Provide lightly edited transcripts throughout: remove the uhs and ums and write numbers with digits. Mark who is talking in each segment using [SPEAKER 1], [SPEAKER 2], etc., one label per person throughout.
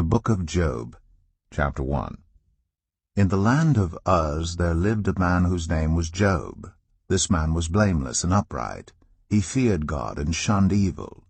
[SPEAKER 1] The Book of Job, Chapter 1. In the land of Uz there lived a man whose name was Job. This man was blameless and upright. He feared God and shunned evil.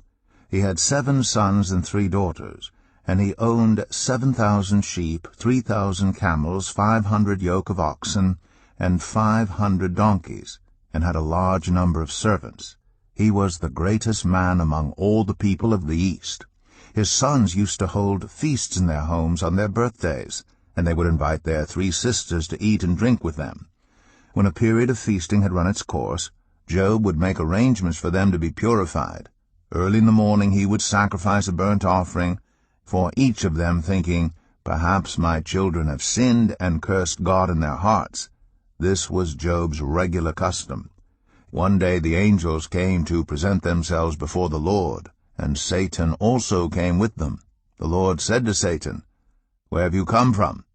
[SPEAKER 1] He had 7 sons and 3 daughters, and he owned 7,000 sheep, 3,000 camels, 500 yoke of oxen, and 500 donkeys, and had a large number of servants. He was the greatest man among all the people of the East. His sons used to hold feasts in their homes on their birthdays, and they would invite their 3 sisters to eat and drink with them. When a period of feasting had run its course, Job would make arrangements for them to be purified. Early in the morning he would sacrifice a burnt offering for each of them, thinking, "Perhaps my children have sinned and cursed God in their hearts." This was Job's regular custom. One day the angels came to present themselves before the Lord, and Satan also came with them. The Lord said to Satan, "Where have you come from?"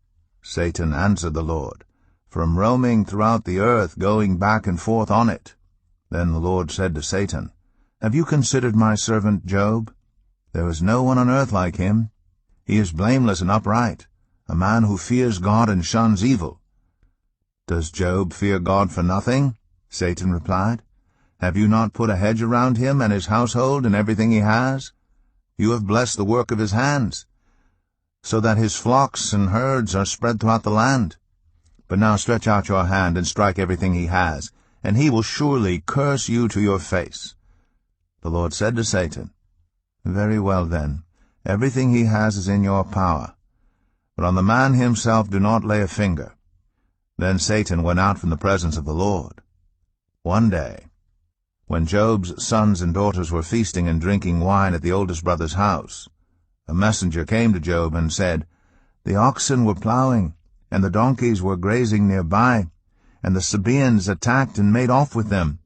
[SPEAKER 1] Satan answered the Lord, "From roaming throughout the earth, going back and forth on it." Then the Lord said to Satan, "Have you considered my servant Job? There is no one on earth like him. He is blameless and upright, a man who fears God and shuns evil." "Does Job fear God for nothing?" Satan replied. "Have you not put a hedge around him and his household and everything he has? You have blessed the work of his hands, so that his flocks and herds are spread throughout the land. But now stretch out your hand and strike everything he has, and he will surely curse you to your face." The Lord said to Satan, "Very well then, everything he has is in your power, but on the man himself do not lay a finger." Then Satan went out from the presence of the Lord. One day, when Job's sons and daughters were feasting and drinking wine at the oldest brother's house, a messenger came to Job and said, "The oxen were plowing, and the donkeys were grazing nearby, and the Sabaeans attacked and made off with them.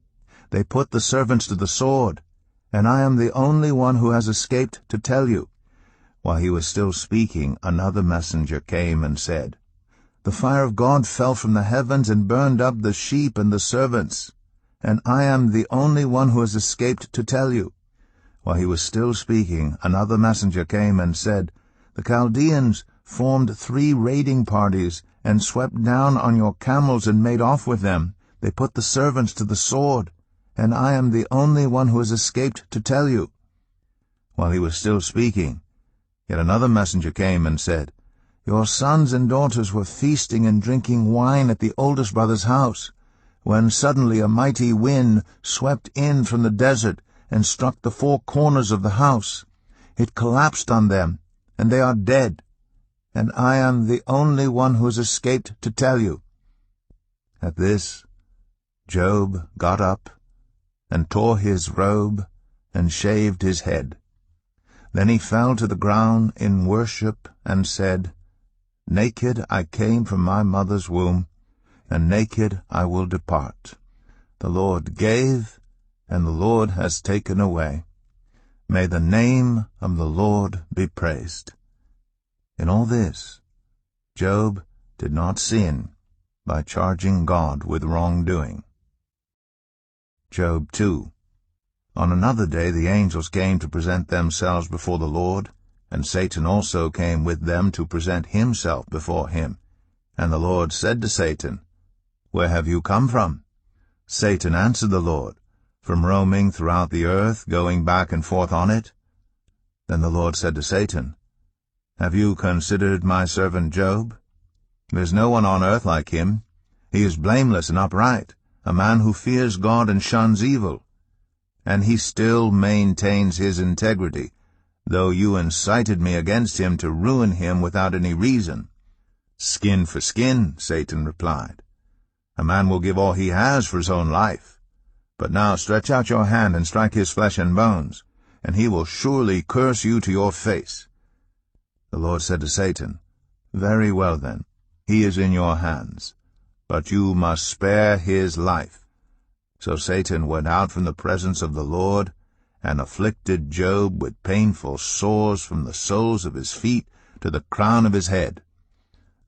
[SPEAKER 1] They put the servants to the sword, and I am the only one who has escaped to tell you." While he was still speaking, another messenger came and said, "The fire of God fell from the heavens and burned up the sheep and the servants, and I am the only one who has escaped to tell you." While he was still speaking, another messenger came and said, "The Chaldeans formed 3 raiding parties and swept down on your camels and made off with them. They put the servants to the sword, and I am the only one who has escaped to tell you." While he was still speaking, yet another messenger came and said, "Your sons and daughters were feasting and drinking wine at the oldest brother's house, when suddenly a mighty wind swept in from the desert and struck the 4 corners of the house. It collapsed on them, and they are dead, and I am the only one who has escaped to tell you." At this, Job got up and tore his robe and shaved his head. Then he fell to the ground in worship and said, "Naked I came from my mother's womb, and naked I will depart. The Lord gave, and the Lord has taken away. May the name of the Lord be praised." In all this, Job did not sin by charging God with wrongdoing. Job 2. On another day the angels came to present themselves before the Lord, and Satan also came with them to present himself before him. And the Lord said to Satan, "Where have you come from?" Satan answered the Lord, "From roaming throughout the earth, going back and forth on it." Then the Lord said to Satan, "Have you considered my servant Job? There is no one on earth like him. He is blameless and upright, a man who fears God and shuns evil. And he still maintains his integrity, though you incited me against him to ruin him without any reason." "Skin for skin," Satan replied. "A man will give all he has for his own life. But now stretch out your hand and strike his flesh and bones, and he will surely curse you to your face." The Lord said to Satan, "Very well then, he is in your hands, but you must spare his life." So Satan went out from the presence of the Lord, and afflicted Job with painful sores from the soles of his feet to the crown of his head.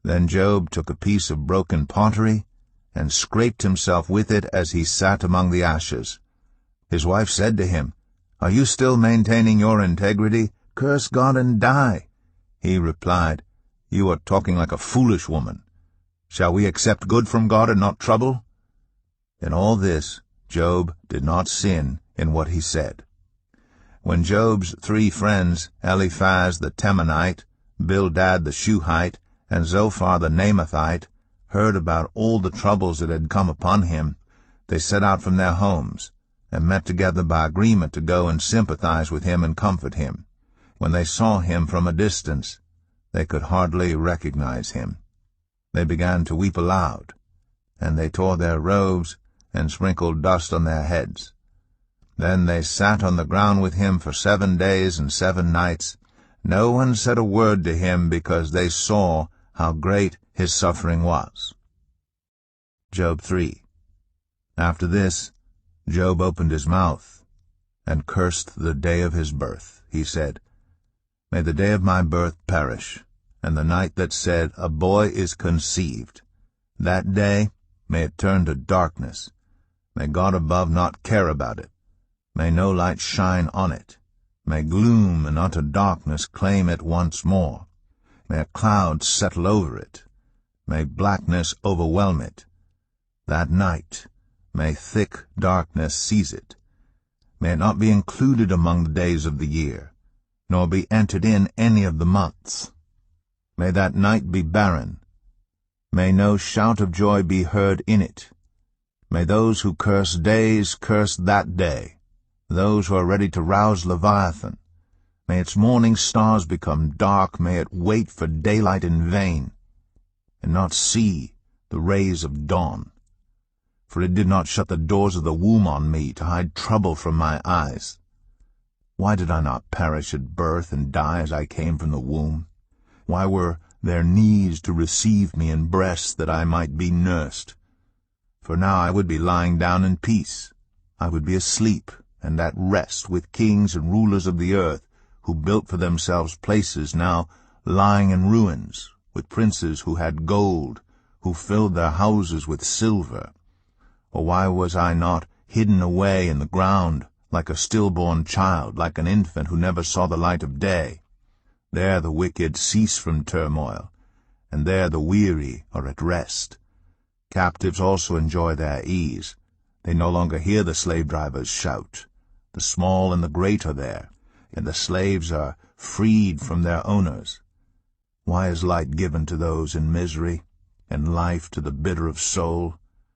[SPEAKER 1] Then Job took a piece of broken pottery, and scraped himself with it as he sat among the ashes. His wife said to him, "Are you still maintaining your integrity? Curse God and die." He replied, "You are talking like a foolish woman. Shall we accept good from God and not trouble?" In all this, Job did not sin in what he said. When Job's 3 friends, Eliphaz the Temanite, Bildad the Shuhite, and Zophar the Naamathite, heard about all the troubles that had come upon him, they set out from their homes, and met together by agreement to go and sympathize with him and comfort him. When they saw him from a distance, they could hardly recognize him. They began to weep aloud, and they tore their robes and sprinkled dust on their heads. Then they sat on the ground with him for 7 days and 7 nights. No one said a word to him, because they saw how great his suffering was. Job 3. After this, Job opened his mouth and cursed the day of his birth. He said, "May the day of my birth perish, and the night that said, a boy is conceived. That day, may it turn to darkness. May God above not care about it. May no light shine on it. May gloom and utter darkness claim it once more. May a cloud settle over it. May blackness overwhelm it. That night, may thick darkness seize it. May it not be included among the days of the year, nor be entered in any of the months. May that night be barren. May no shout of joy be heard in it. May those who curse days curse that day, those who are ready to rouse Leviathan. May its morning stars become dark. May it wait for daylight in vain, and not see the rays of dawn. For it did not shut the doors of the womb on me to hide trouble from my eyes. Why did I not perish at birth and die as I came from the womb? Why were there knees to receive me and breasts that I might be nursed? For now I would be lying down in peace. I would be asleep and at rest with kings and rulers of the earth, who built for themselves places now lying in ruins, with princes who had gold, who filled their houses with silver. Or why was I not hidden away in the ground, like a stillborn child, like an infant who never saw the light of day? There the wicked cease from turmoil, and there the weary are at rest. Captives also enjoy their ease. They no longer hear the slave-drivers shout. The small and the great are there, and the slaves are freed from their owners. Why is light given to those in misery, and life to the bitter of soul,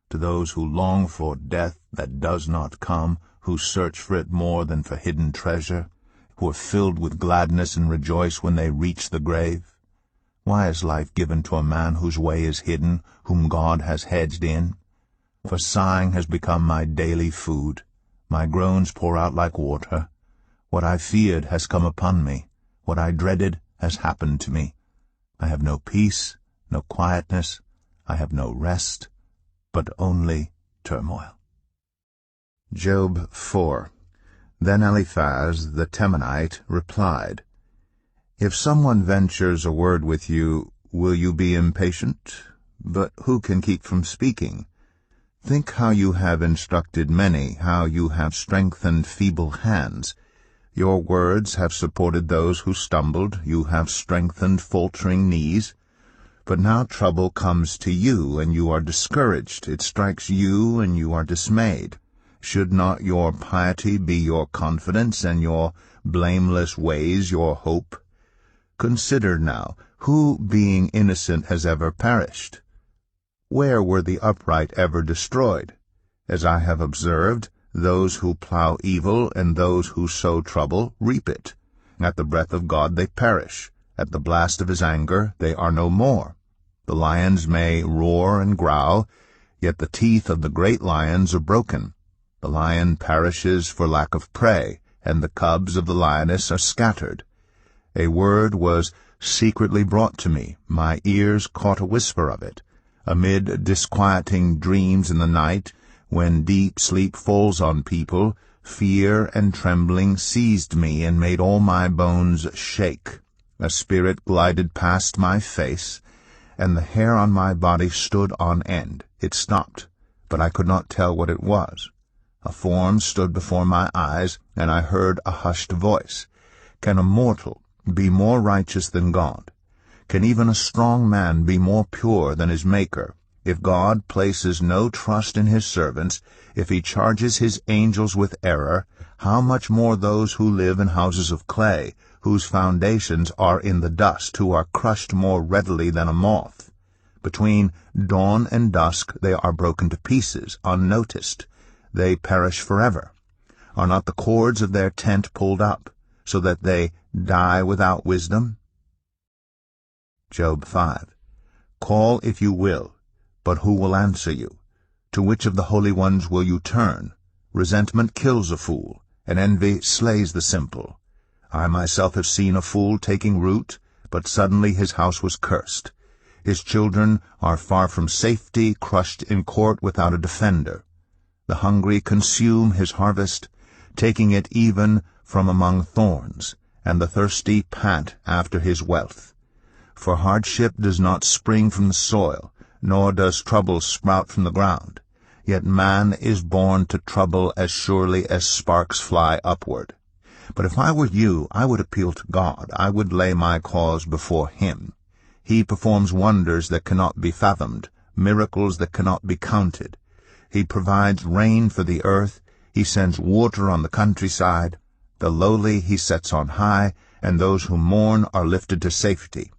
[SPEAKER 1] to those who long for death that does not come, who search for it more than for hidden treasure, who are filled with gladness and rejoice when they reach the grave? Why is life given to a man whose way is hidden, whom God has hedged in? For sighing has become my daily food. My groans pour out like water. What I feared has come upon me. What I dreaded has happened to me. I have no peace, no quietness. I have no rest, but only turmoil. Job 4. Then Eliphaz the Temanite replied, "If someone ventures a word with you, will you be impatient? But who can keep from speaking? Think how you have instructed many, how you have strengthened feeble hands. Your words have supported those who stumbled. You have strengthened faltering knees. But now trouble comes to you, and you are discouraged. It strikes you, and you are dismayed. Should not your piety be your confidence, and your blameless ways your hope? Consider now, who, being innocent, has ever perished? Where were the upright ever destroyed? As I have observed, those who plow evil and those who sow trouble reap it. At the breath of God they perish. At the blast of his anger they are no more. The lions may roar and growl, yet the teeth of the great lions are broken. The lion perishes for lack of prey, and the cubs of the lioness are scattered. A word was secretly brought to me. My ears caught a whisper of it. Amid disquieting dreams in the night, when deep sleep falls on people, fear and trembling seized me and made all my bones shake. A spirit glided past my face, and the hair on my body stood on end. It stopped, but I could not tell what it was. A form stood before my eyes, and I heard a hushed voice. Can a mortal, be more righteous than God? Can even a strong man be more pure than his Maker? If God places no trust in his servants, if he charges his angels with error, how much more those who live in houses of clay, whose foundations are in the dust, who are crushed more readily than a moth? Between dawn and dusk they are broken to pieces, unnoticed. They perish forever. Are not the cords of their tent pulled up, so that they die without wisdom? Job 5. Call if you will, but who will answer you? To which of the holy ones will you turn? Resentment kills a fool, and envy slays the simple. I myself have seen a fool taking root, but suddenly his house was cursed. His children are far from safety, crushed in court without a defender. The hungry consume his harvest, taking it even from among thorns, and the thirsty pant after his wealth. For hardship does not spring from the soil, nor does trouble sprout from the ground. Yet man is born to trouble as surely as sparks fly upward. But if I were you, I would appeal to God. I would lay my cause before him. He performs wonders that cannot be fathomed, miracles that cannot be counted. He provides rain for the earth. He sends water on the countryside. The lowly he sets on high, and those who mourn are lifted to safety.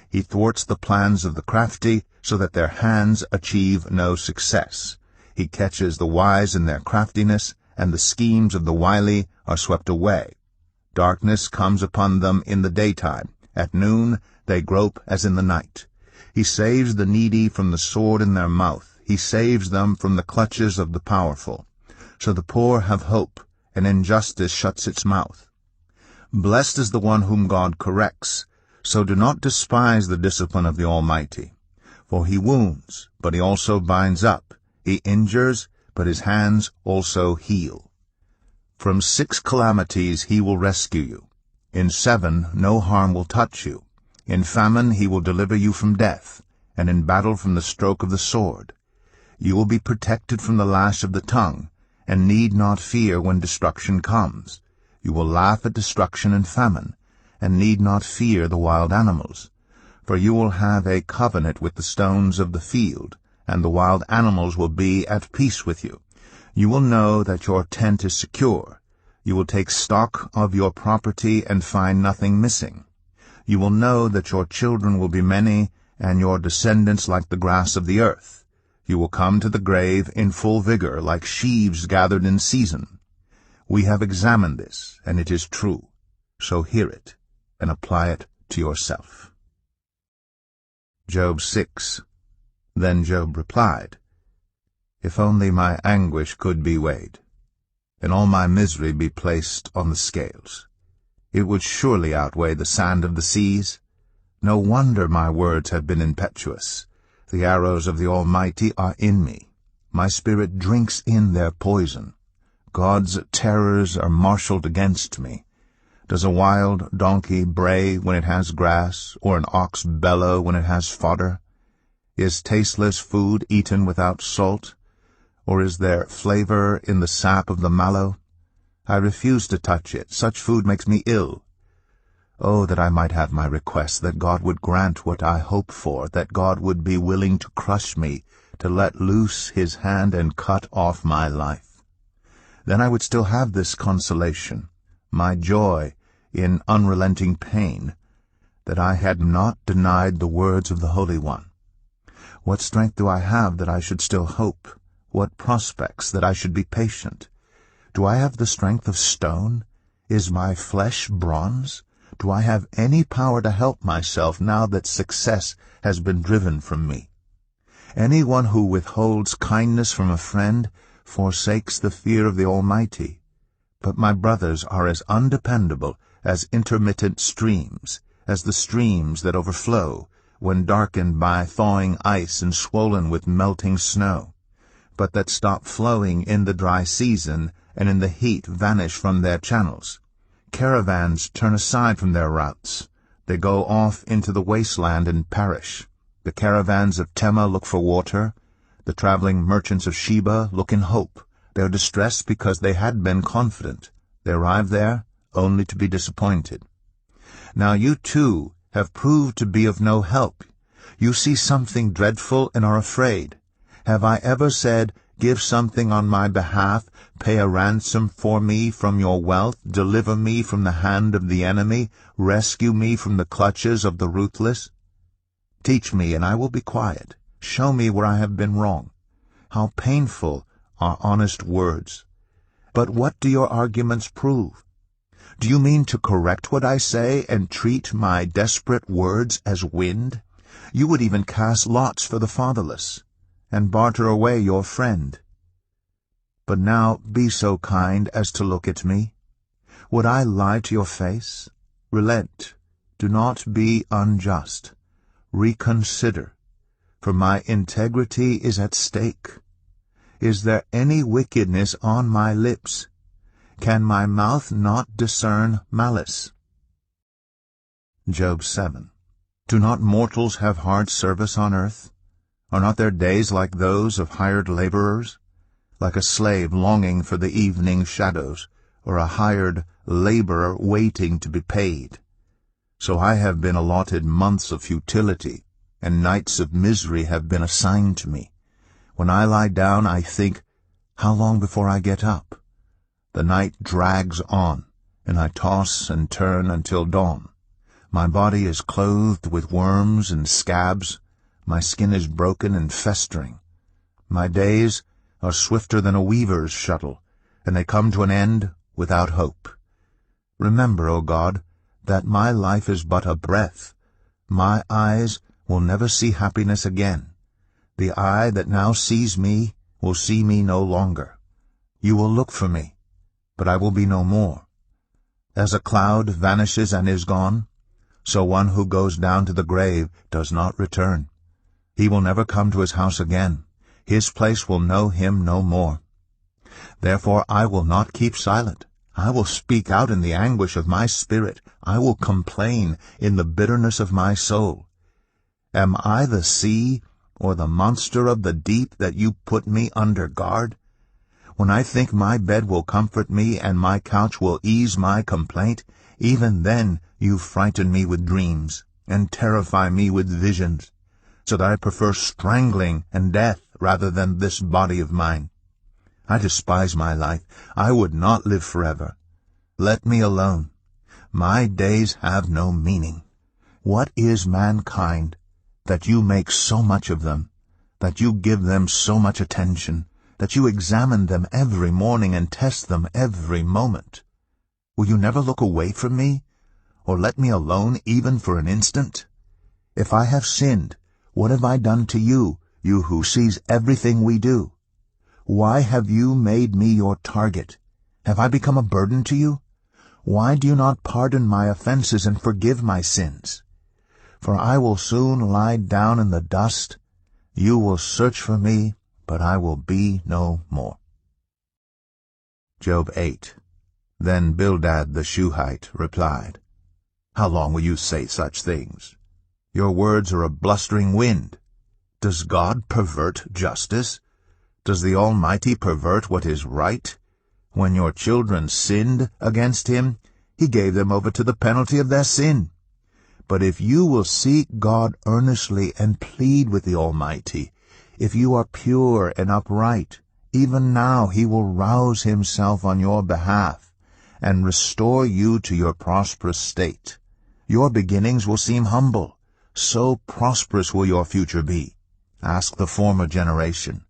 [SPEAKER 1] He thwarts the plans of the crafty, so that their hands achieve no success. He catches the wise in their craftiness, and the schemes of the wily are swept away. Darkness comes upon them in the daytime. At noon they grope as in the night. He saves the needy from the sword in their mouth. He saves them from the clutches of the powerful. So the poor have hope, and injustice shuts its mouth. Blessed is the one whom God corrects. So do not despise the discipline of the Almighty. For he wounds, but he also binds up. He injures, but his hands also heal. From 6 calamities he will rescue you. In 7 no harm will touch you. In famine he will deliver you from death, and in battle from the stroke of the sword. You will be protected from the lash of the tongue, and need not fear when destruction comes. You will laugh at destruction and famine, and need not fear the wild animals. For you will have a covenant with the stones of the field, and the wild animals will be at peace with you. You will know that your tent is secure. You will take stock of your property and find nothing missing. You will know that your children will be many, and your descendants like the grass of the earth. You will come to the grave in full vigor, like sheaves gathered in season. We have examined this, and it is true. So hear it, and apply it to yourself. Job 6. Then Job replied, If only my anguish could be weighed, and all my misery be placed on the scales, it would surely outweigh the sand of the seas. No wonder my words have been impetuous. The arrows of the Almighty are in me. My spirit drinks in their poison. God's terrors are marshaled against me. Does a wild donkey bray when it has grass, or an ox bellow when it has fodder? Is tasteless food eaten without salt, or is there flavor in the sap of the mallow? I refuse to touch it. Such food makes me ill. Oh, that I might have my request, that God would grant what I hope for, that God would be willing to crush me, to let loose his hand and cut off my life. Then I would still have this consolation, my joy in unrelenting pain, that I had not denied the words of the Holy One. What strength do I have that I should still hope? What prospects that I should be patient? Do I have the strength of stone? Is my flesh bronze? Do I have any power to help myself now that success has been driven from me? Anyone who withholds kindness from a friend forsakes the fear of the Almighty. But my brothers are as undependable as intermittent streams, as the streams that overflow, when darkened by thawing ice and swollen with melting snow, but that stop flowing in the dry season, and in the heat vanish from their channels. Caravans turn aside from their routes. They go off into the wasteland and perish. The caravans of Tema look for water. The traveling merchants of Sheba look in hope. They are distressed because they had been confident. They arrive there only to be disappointed. Now you too have proved to be of no help. You see something dreadful and are afraid. Have I ever said, 'Give something on my behalf, pay a ransom for me from your wealth, deliver me from the hand of the enemy, rescue me from the clutches of the ruthless'? Teach me, and I will be quiet. Show me where I have been wrong. How painful are honest words! But what do your arguments prove? Do you mean to correct what I say and treat my desperate words as wind? You would even cast lots for the fatherless, and barter away your friend. But now be so kind as to look at me. Would I lie to your face? Relent. Do not be unjust. Reconsider, for my integrity is at stake. Is there any wickedness on my lips? Can my mouth not discern malice? Job 7. Do not mortals have hard service on earth? Are not their days like those of hired laborers? Like a slave longing for the evening shadows, or a hired laborer waiting to be paid. So I have been allotted months of futility, and nights of misery have been assigned to me. When I lie down, I think, how long before I get up? The night drags on, and I toss and turn until dawn. My body is clothed with worms and scabs. My skin is broken and festering. My days are swifter than a weaver's shuttle, and they come to an end without hope. Remember, O God, that my life is but a breath. My eyes will never see happiness again. The eye that now sees me will see me no longer. You will look for me, but I will be no more. As a cloud vanishes and is gone, so one who goes down to the grave does not return. He will never come to his house again. His place will know him no more. Therefore I will not keep silent. I will speak out in the anguish of my spirit. I will complain in the bitterness of my soul. Am I the sea or the monster of the deep that you put me under guard? When I think my bed will comfort me and my couch will ease my complaint, even then you frighten me with dreams and terrify me with visions, so that I prefer strangling and death rather than this body of mine. I despise my life. I would not live forever. Let me alone. My days have no meaning. What is mankind, that you make so much of them, that you give them so much attention, that you examine them every morning and test them every moment? Will you never look away from me, or let me alone even for an instant? If I have sinned, what have I done to you, you who sees everything we do? Why have you made me your target? Have I become a burden to you? Why do you not pardon my offenses and forgive my sins? For I will soon lie down in the dust. You will search for me, but I will be no more. Job 8. Then Bildad the Shuhite replied, How long will you say such things? Your words are a blustering wind. Does God pervert justice? Does the Almighty pervert what is right? When your children sinned against him, he gave them over to the penalty of their sin. But if you will seek God earnestly and plead with the Almighty, if you are pure and upright, even now he will rouse himself on your behalf and restore you to your prosperous state. Your beginnings will seem humble, so prosperous will your future be. Ask the former generation,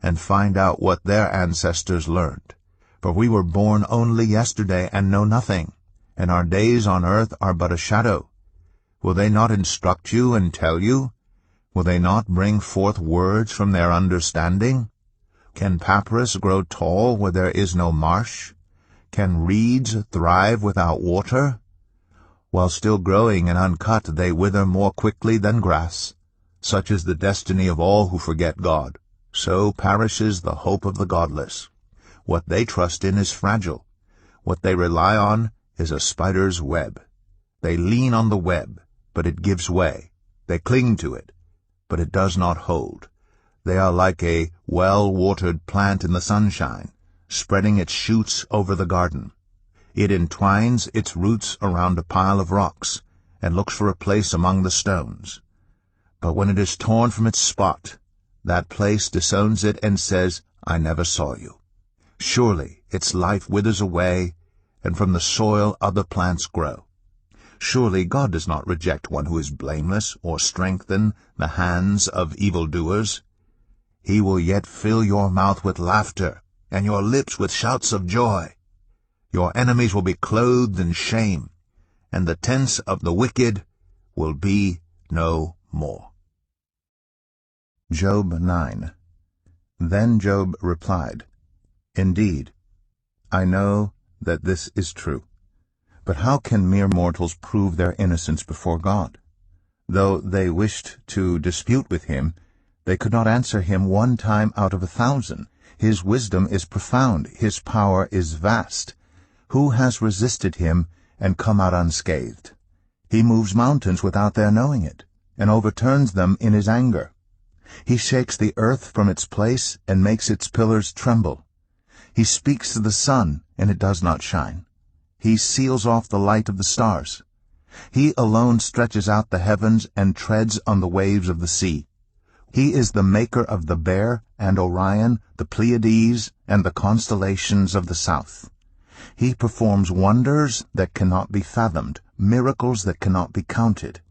[SPEAKER 1] and find out what their ancestors learned. For we were born only yesterday and know nothing, and our days on earth are but a shadow. Will they not instruct you and tell you? Will they not bring forth words from their understanding? Can papyrus grow tall where there is no marsh? Can reeds thrive without water? While still growing and uncut, they wither more quickly than grass. Such is the destiny of all who forget God. So perishes the hope of the godless. What they trust in is fragile. What they rely on is a spider's web. They lean on the web, but it gives way. They cling to it, but it does not hold. They are like a well-watered plant in the sunshine, spreading its shoots over the garden. It entwines its roots around a pile of rocks, and looks for a place among the stones. But when it is torn from its spot, that place disowns it and says, I never saw you. Surely its life withers away, and from the soil other plants grow. Surely God does not reject one who is blameless, or strengthen the hands of evildoers. He will yet fill your mouth with laughter, and your lips with shouts of joy. Your enemies will be clothed in shame, and the tents of the wicked will be no more. Job 9. Then Job replied, Indeed, I know that this is true. But how can mere mortals prove their innocence before God? Though they wished to dispute with him, they could not answer him 1 time out of 1,000. His wisdom is profound, his power is vast. Who has resisted him and come out unscathed? He moves mountains without their knowing it, and overturns them in his anger. He shakes the earth from its place and makes its pillars tremble. He speaks to the sun, and it does not shine. He seals off the light of the stars. He alone stretches out the heavens and treads on the waves of the sea. He is the maker of the Bear and Orion, the Pleiades, and the constellations of the south. He performs wonders that cannot be fathomed, miracles that cannot be counted.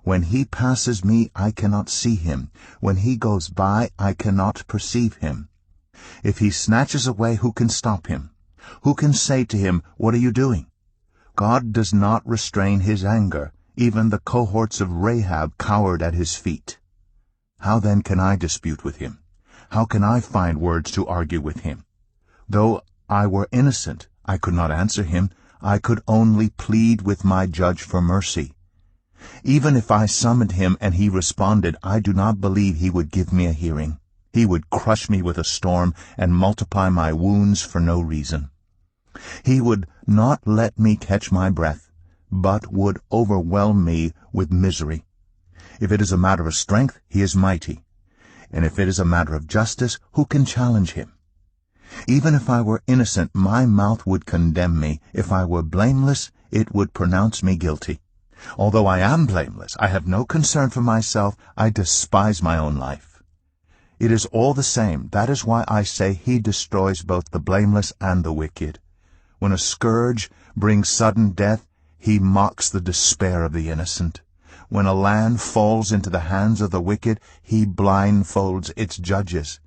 [SPEAKER 1] When he passes me, I cannot see him. When he goes by, I cannot perceive him. If he snatches away, who can stop him? Who can say to him, What are you doing? God does not restrain his anger. Even the cohorts of Rahab cowered at his feet. How then can I dispute with him? How can I find words to argue with him? Though I were innocent, I could not answer him. I could only plead with my judge for mercy. Even if I summoned him and he responded, I do not believe he would give me a hearing. He would crush me with a storm and multiply my wounds for no reason. He would not let me catch my breath, but would overwhelm me with misery. If it is a matter of strength, he is mighty. And if it is a matter of justice, who can challenge him? Even if I were innocent, my mouth would condemn me. If I were blameless, it would pronounce me guilty. Although I am blameless, I have no concern for myself. I despise my own life. It is all the same. That is why I say he destroys both the blameless and the wicked. When a scourge brings sudden death, he mocks the despair of the innocent. When a land falls into the hands of the wicked, he blindfolds its judges.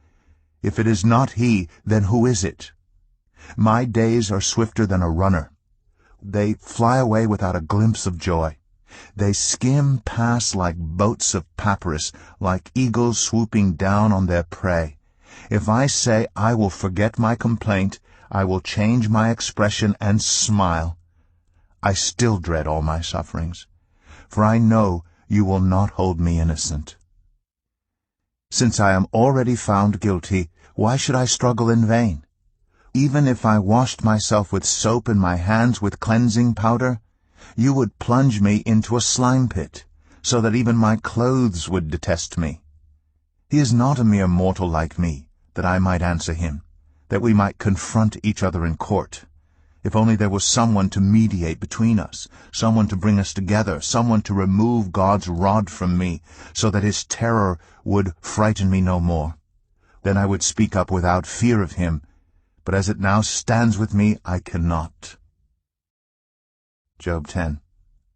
[SPEAKER 1] If it is not he, then who is it? My days are swifter than a runner. They fly away without a glimpse of joy. They skim past like boats of papyrus, like eagles swooping down on their prey. If I say, I will forget my complaint, I will change my expression and smile, I still dread all my sufferings, for I know you will not hold me innocent. Since I am already found guilty, why should I struggle in vain? Even if I washed myself with soap and my hands with cleansing powder, you would plunge me into a slime pit, so that even my clothes would detest me. He is not a mere mortal like me, that I might answer him, that we might confront each other in court. If only there was someone to mediate between us, someone to bring us together, someone to remove God's rod from me, so that his terror would frighten me no more. Then I would speak up without fear of him, but as it now stands with me, I cannot. Job 10.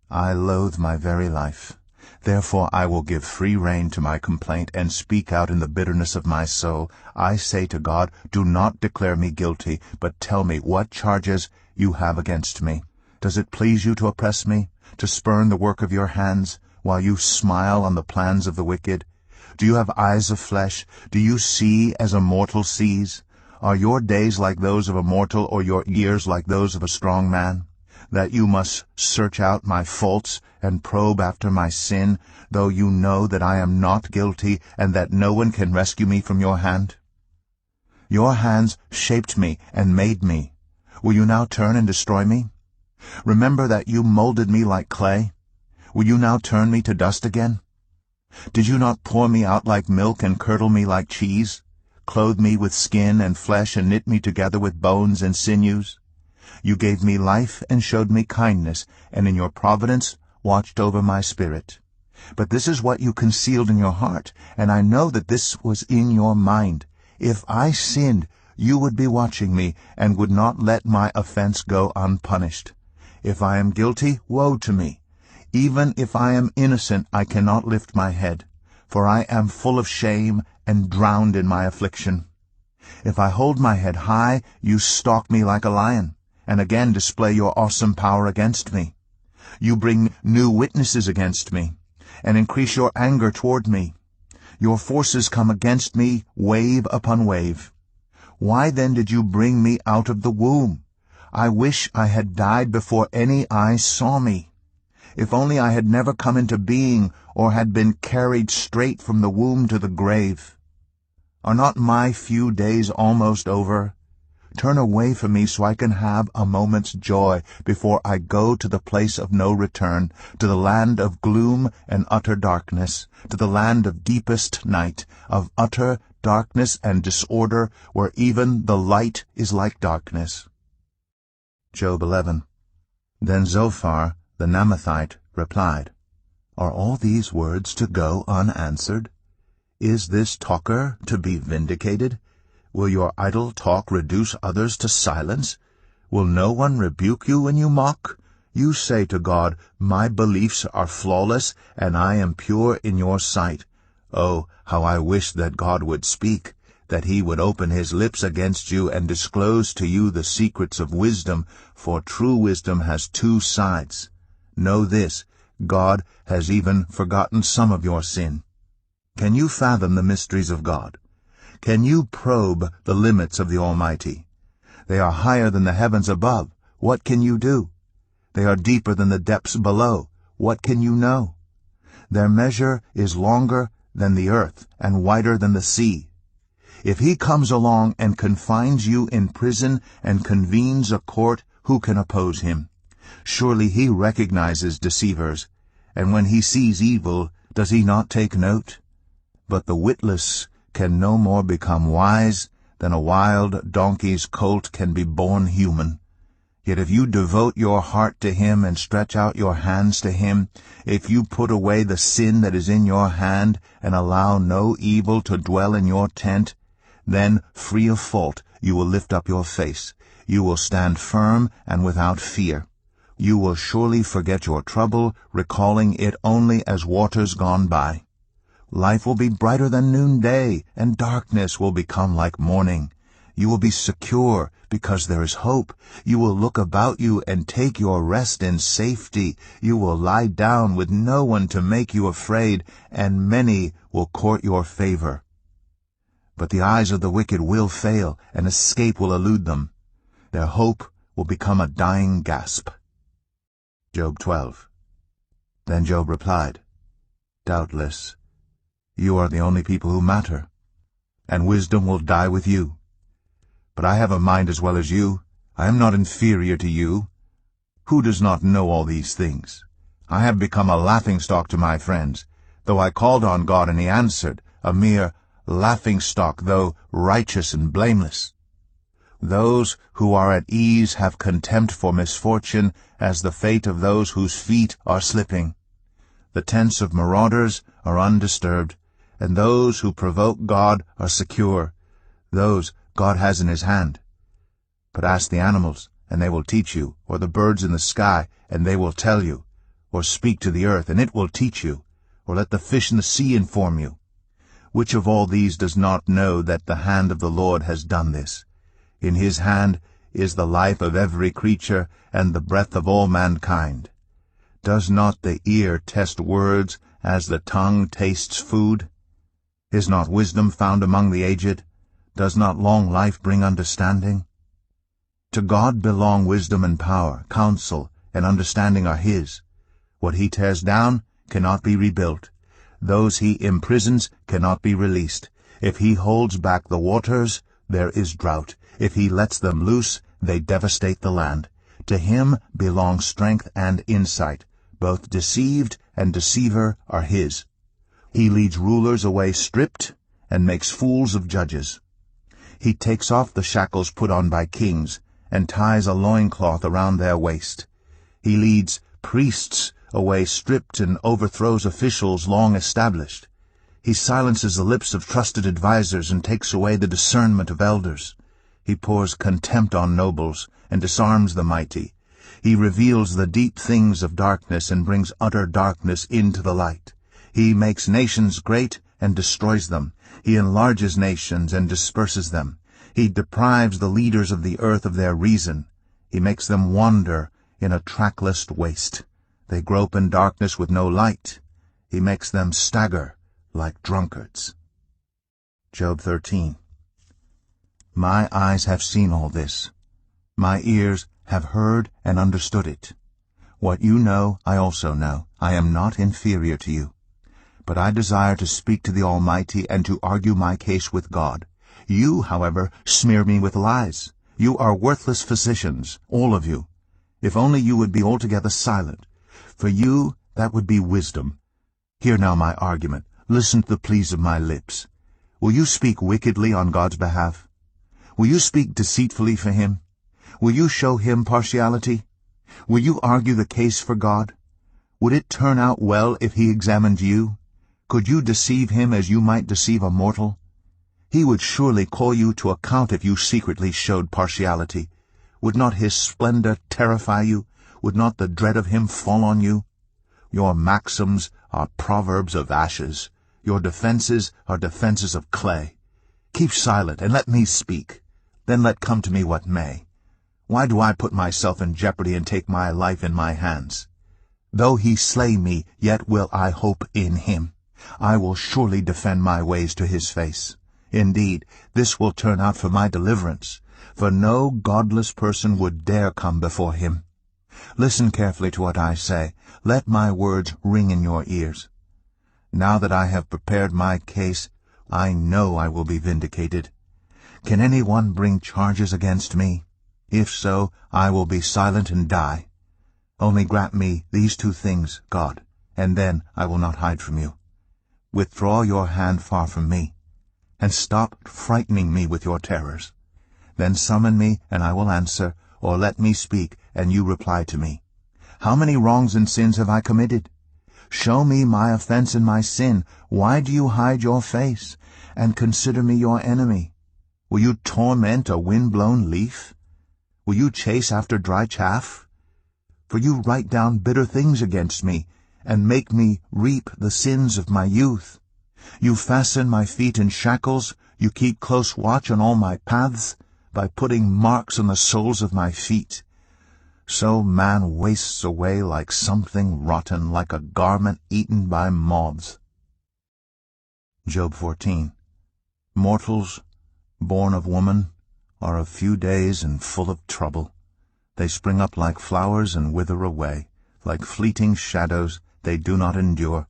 [SPEAKER 1] I loathe my very life. Therefore I will give free rein to my complaint and speak out in the bitterness of my soul. I say to God, do not declare me guilty, but tell me what charges you have against me. Does it please you to oppress me, to spurn the work of your hands, while you smile on the plans of the wicked? Do you have eyes of flesh? Do you see as a mortal sees? Are your days like those of a mortal, or your years like those of a strong man? That you must search out my faults and probe after my sin, though you know that I am not guilty and that no one can rescue me from your hand? Your hands shaped me and made me. Will you now turn and destroy me? Remember that you molded me like clay. Will you now turn me to dust again? Did you not pour me out like milk and curdle me like cheese, clothe me with skin and flesh and knit me together with bones and sinews? You gave me life and showed me kindness, and in your providence watched over my spirit. But this is what you concealed in your heart, and I know that this was in your mind. If I sinned, you would be watching me, and would not let my offense go unpunished. If I am guilty, woe to me. Even if I am innocent, I cannot lift my head, for I am full of shame and drowned in my affliction. If I hold my head high, you stalk me like a lion, and again display your awesome power against me. You bring new witnesses against me, and increase your anger toward me. Your forces come against me wave upon wave. Why then did you bring me out of the womb? I wish I had died before any eye saw me. If only I had never come into being, or had been carried straight from the womb to the grave. Are not my few days almost over? Turn away from me so I can have a moment's joy before I go to the place of no return, to the land of gloom and utter darkness, to the land of deepest night, of utter darkness and disorder, where even the light is like darkness. Job 11. Then Zophar the Naamathite replied, Are all these words to go unanswered? Is this talker to be vindicated? Will your idle talk reduce others to silence? Will no one rebuke you when you mock? You say to God, My beliefs are flawless, and I am pure in your sight. Oh, how I wish that God would speak, that he would open his lips against you and disclose to you the secrets of wisdom, for true wisdom has two sides. Know this, God has even forgotten some of your sin. Can you fathom the mysteries of God? Can you probe the limits of the Almighty? They are higher than the heavens above. What can you do? They are deeper than the depths below. What can you know? Their measure is longer than the earth and wider than the sea. If he comes along and confines you in prison and convenes a court, who can oppose him? Surely he recognizes deceivers, and when he sees evil, does he not take note? But the witless can no more become wise than a wild donkey's colt can be born human. Yet if you devote your heart to him and stretch out your hands to him, if you put away the sin that is in your hand and allow no evil to dwell in your tent, then, free of fault, you will lift up your face. You will stand firm and without fear. You will surely forget your trouble, recalling it only as waters gone by. Life will be brighter than noonday, and darkness will become like morning. You will be secure because there is hope. You will look about you and take your rest in safety. You will lie down with no one to make you afraid, and many will court your favor. But the eyes of the wicked will fail, and escape will elude them. Their hope will become a dying gasp. Job 12. Then Job replied, Doubtless, you are the only people who matter, and wisdom will die with you. But I have a mind as well as you. I am not inferior to you. Who does not know all these things? I have become a laughingstock to my friends. Though I called on God and he answered, a mere laughingstock, though righteous and blameless. Those who are at ease have contempt for misfortune, as the fate of those whose feet are slipping. The tents of marauders are undisturbed, and those who provoke God are secure. Those God has in his hand. But ask the animals, and they will teach you, or the birds in the sky, and they will tell you, or speak to the earth, and it will teach you, or let the fish in the sea inform you. Which of all these does not know that the hand of the Lord has done this? In his hand is the life of every creature, and the breath of all mankind. Does not the ear test words as the tongue tastes food? Is not wisdom found among the aged? Does not long life bring understanding? To God belong wisdom and power, counsel and understanding are his. What he tears down cannot be rebuilt. Those he imprisons cannot be released. If he holds back the waters, there is drought. If he lets them loose, they devastate the land. To him belong strength and insight. Both deceived and deceiver are his. He leads rulers away stripped and makes fools of judges. He takes off the shackles put on by kings and ties a loincloth around their waist. He leads priests away stripped and overthrows officials long established. He silences the lips of trusted advisers and takes away the discernment of elders. He pours contempt on nobles and disarms the mighty. He reveals the deep things of darkness and brings utter darkness into the light. He makes nations great and destroys them. He enlarges nations and disperses them. He deprives the leaders of the earth of their reason. He makes them wander in a trackless waste. They grope in darkness with no light. He makes them stagger like drunkards. Job 13. My eyes have seen all this. My ears have heard and understood it. What you know, I also know. I am not inferior to you. But I desire to speak to the Almighty and to argue my case with God. You, however, smear me with lies. You are worthless physicians, all of you. If only you would be altogether silent. For you, that would be wisdom. Hear now my argument. Listen to the pleas of my lips. Will you speak wickedly on God's behalf? Will you speak deceitfully for him? Will you show him partiality? Will you argue the case for God? Would it turn out well if he examined you? Could you deceive him as you might deceive a mortal? He would surely call you to account if you secretly showed partiality. Would not his splendor terrify you? Would not the dread of him fall on you? Your maxims are proverbs of ashes. Your defenses are defenses of clay. Keep silent and let me speak. Then let come to me what may. Why do I put myself in jeopardy and take my life in my hands? Though he slay me, yet will I hope in him. I will surely defend my ways to his face. Indeed, this will turn out for my deliverance, for no godless person would dare come before him. Listen carefully to what I say. Let my words ring in your ears. Now that I have prepared my case, I know I will be vindicated. Can anyone bring charges against me? If so, I will be silent and die. Only grant me these two things, God, and then I will not hide from you. Withdraw your hand far from me, and stop frightening me with your terrors. Then summon me, and I will answer, or let me speak, and you reply to me. How many wrongs and sins have I committed? Show me my offense and my sin. Why do you hide your face, and consider me your enemy? Will you torment a wind-blown leaf? Will you chase after dry chaff? For you write down bitter things against me, and make me reap the sins of my youth. You fasten my feet in shackles. You keep close watch on all my paths, by putting marks on the soles of my feet. So man wastes away like something rotten, like a garment eaten by moths. Job 14. Mortals, born of woman, are of few days and full of trouble. They spring up like flowers and wither away. Like fleeting shadows, they do not endure.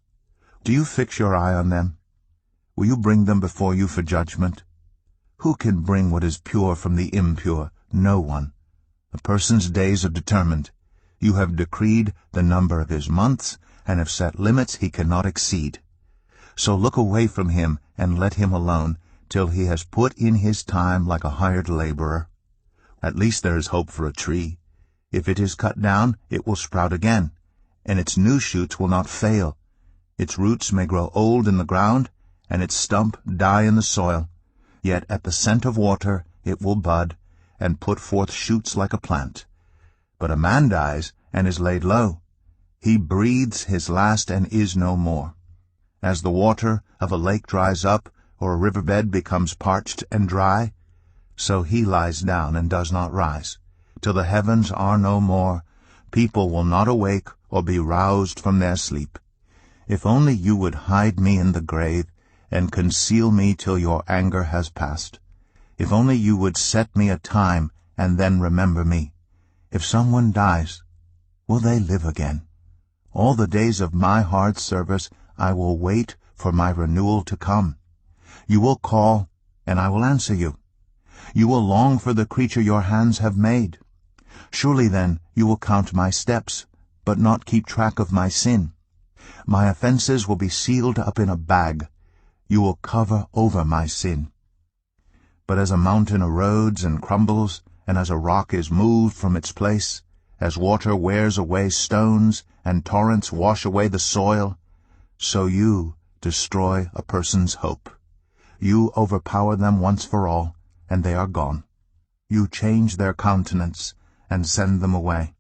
[SPEAKER 1] Do you fix your eye on them? Will you bring them before you for judgment? Who can bring what is pure from the impure? No one. A person's days are determined. You have decreed the number of his months, and have set limits he cannot exceed. So look away from him, and let him alone, till he has put in his time like a hired laborer. At least there is hope for a tree. If it is cut down, it will sprout again, and its new shoots will not fail. Its roots may grow old in the ground, and its stump die in the soil. Yet at the scent of water it will bud, and put forth shoots like a plant. But a man dies, and is laid low. He breathes his last and is no more. As the water of a lake dries up, or a riverbed becomes parched and dry, so he lies down and does not rise. Till the heavens are no more, people will not awake or be roused from their sleep. If only you would hide me in the grave, and conceal me till your anger has passed. If only you would set me a time, and then remember me. If someone dies, will they live again? All the days of my hard service I will wait for my renewal to come. You will call, and I will answer you. You will long for the creature your hands have made. Surely then you will count my steps, but not keep track of my sin. My offenses will be sealed up in a bag. You will cover over my sin. But as a mountain erodes and crumbles, and as a rock is moved from its place, as water wears away stones, and torrents wash away the soil, so you destroy a person's hope. You overpower them once for all, and they are gone. You change their countenance, and send them away.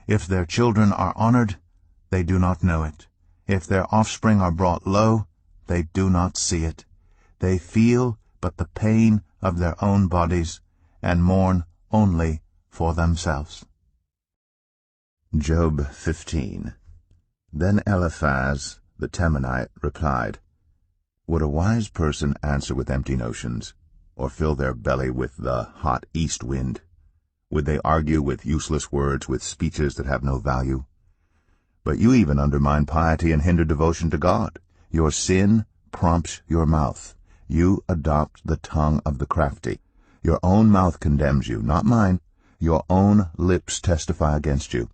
[SPEAKER 1] If their children are honored, they do not know it. If their offspring are brought low, they do not see it. They feel but the pain of their own bodies, and mourn only for themselves. Job 15. Then Eliphaz the Temanite replied, Would a wise person answer with empty notions, or fill their belly with the hot east wind? Would they argue with useless words, with speeches that have no value? But you even undermine piety and hinder devotion to God. Your sin prompts your mouth. You adopt the tongue of the crafty. Your own mouth condemns you, not mine. Your own lips testify against you.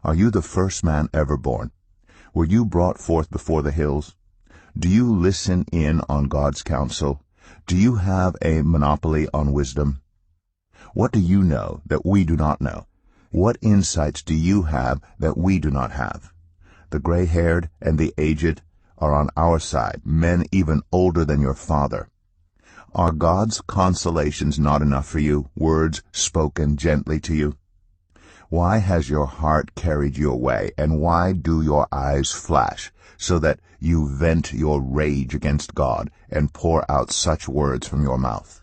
[SPEAKER 1] Are you the first man ever born? Were you brought forth before the hills? Do you listen in on God's counsel? Do you have a monopoly on wisdom? What do you know that we do not know? What insights do you have that we do not have? The gray-haired and the aged are on our side, men even older than your father. Are God's consolations not enough for you, words spoken gently to you? Why has your heart carried you away, and why do your eyes flash, so that you vent your rage against God and pour out such words from your mouth?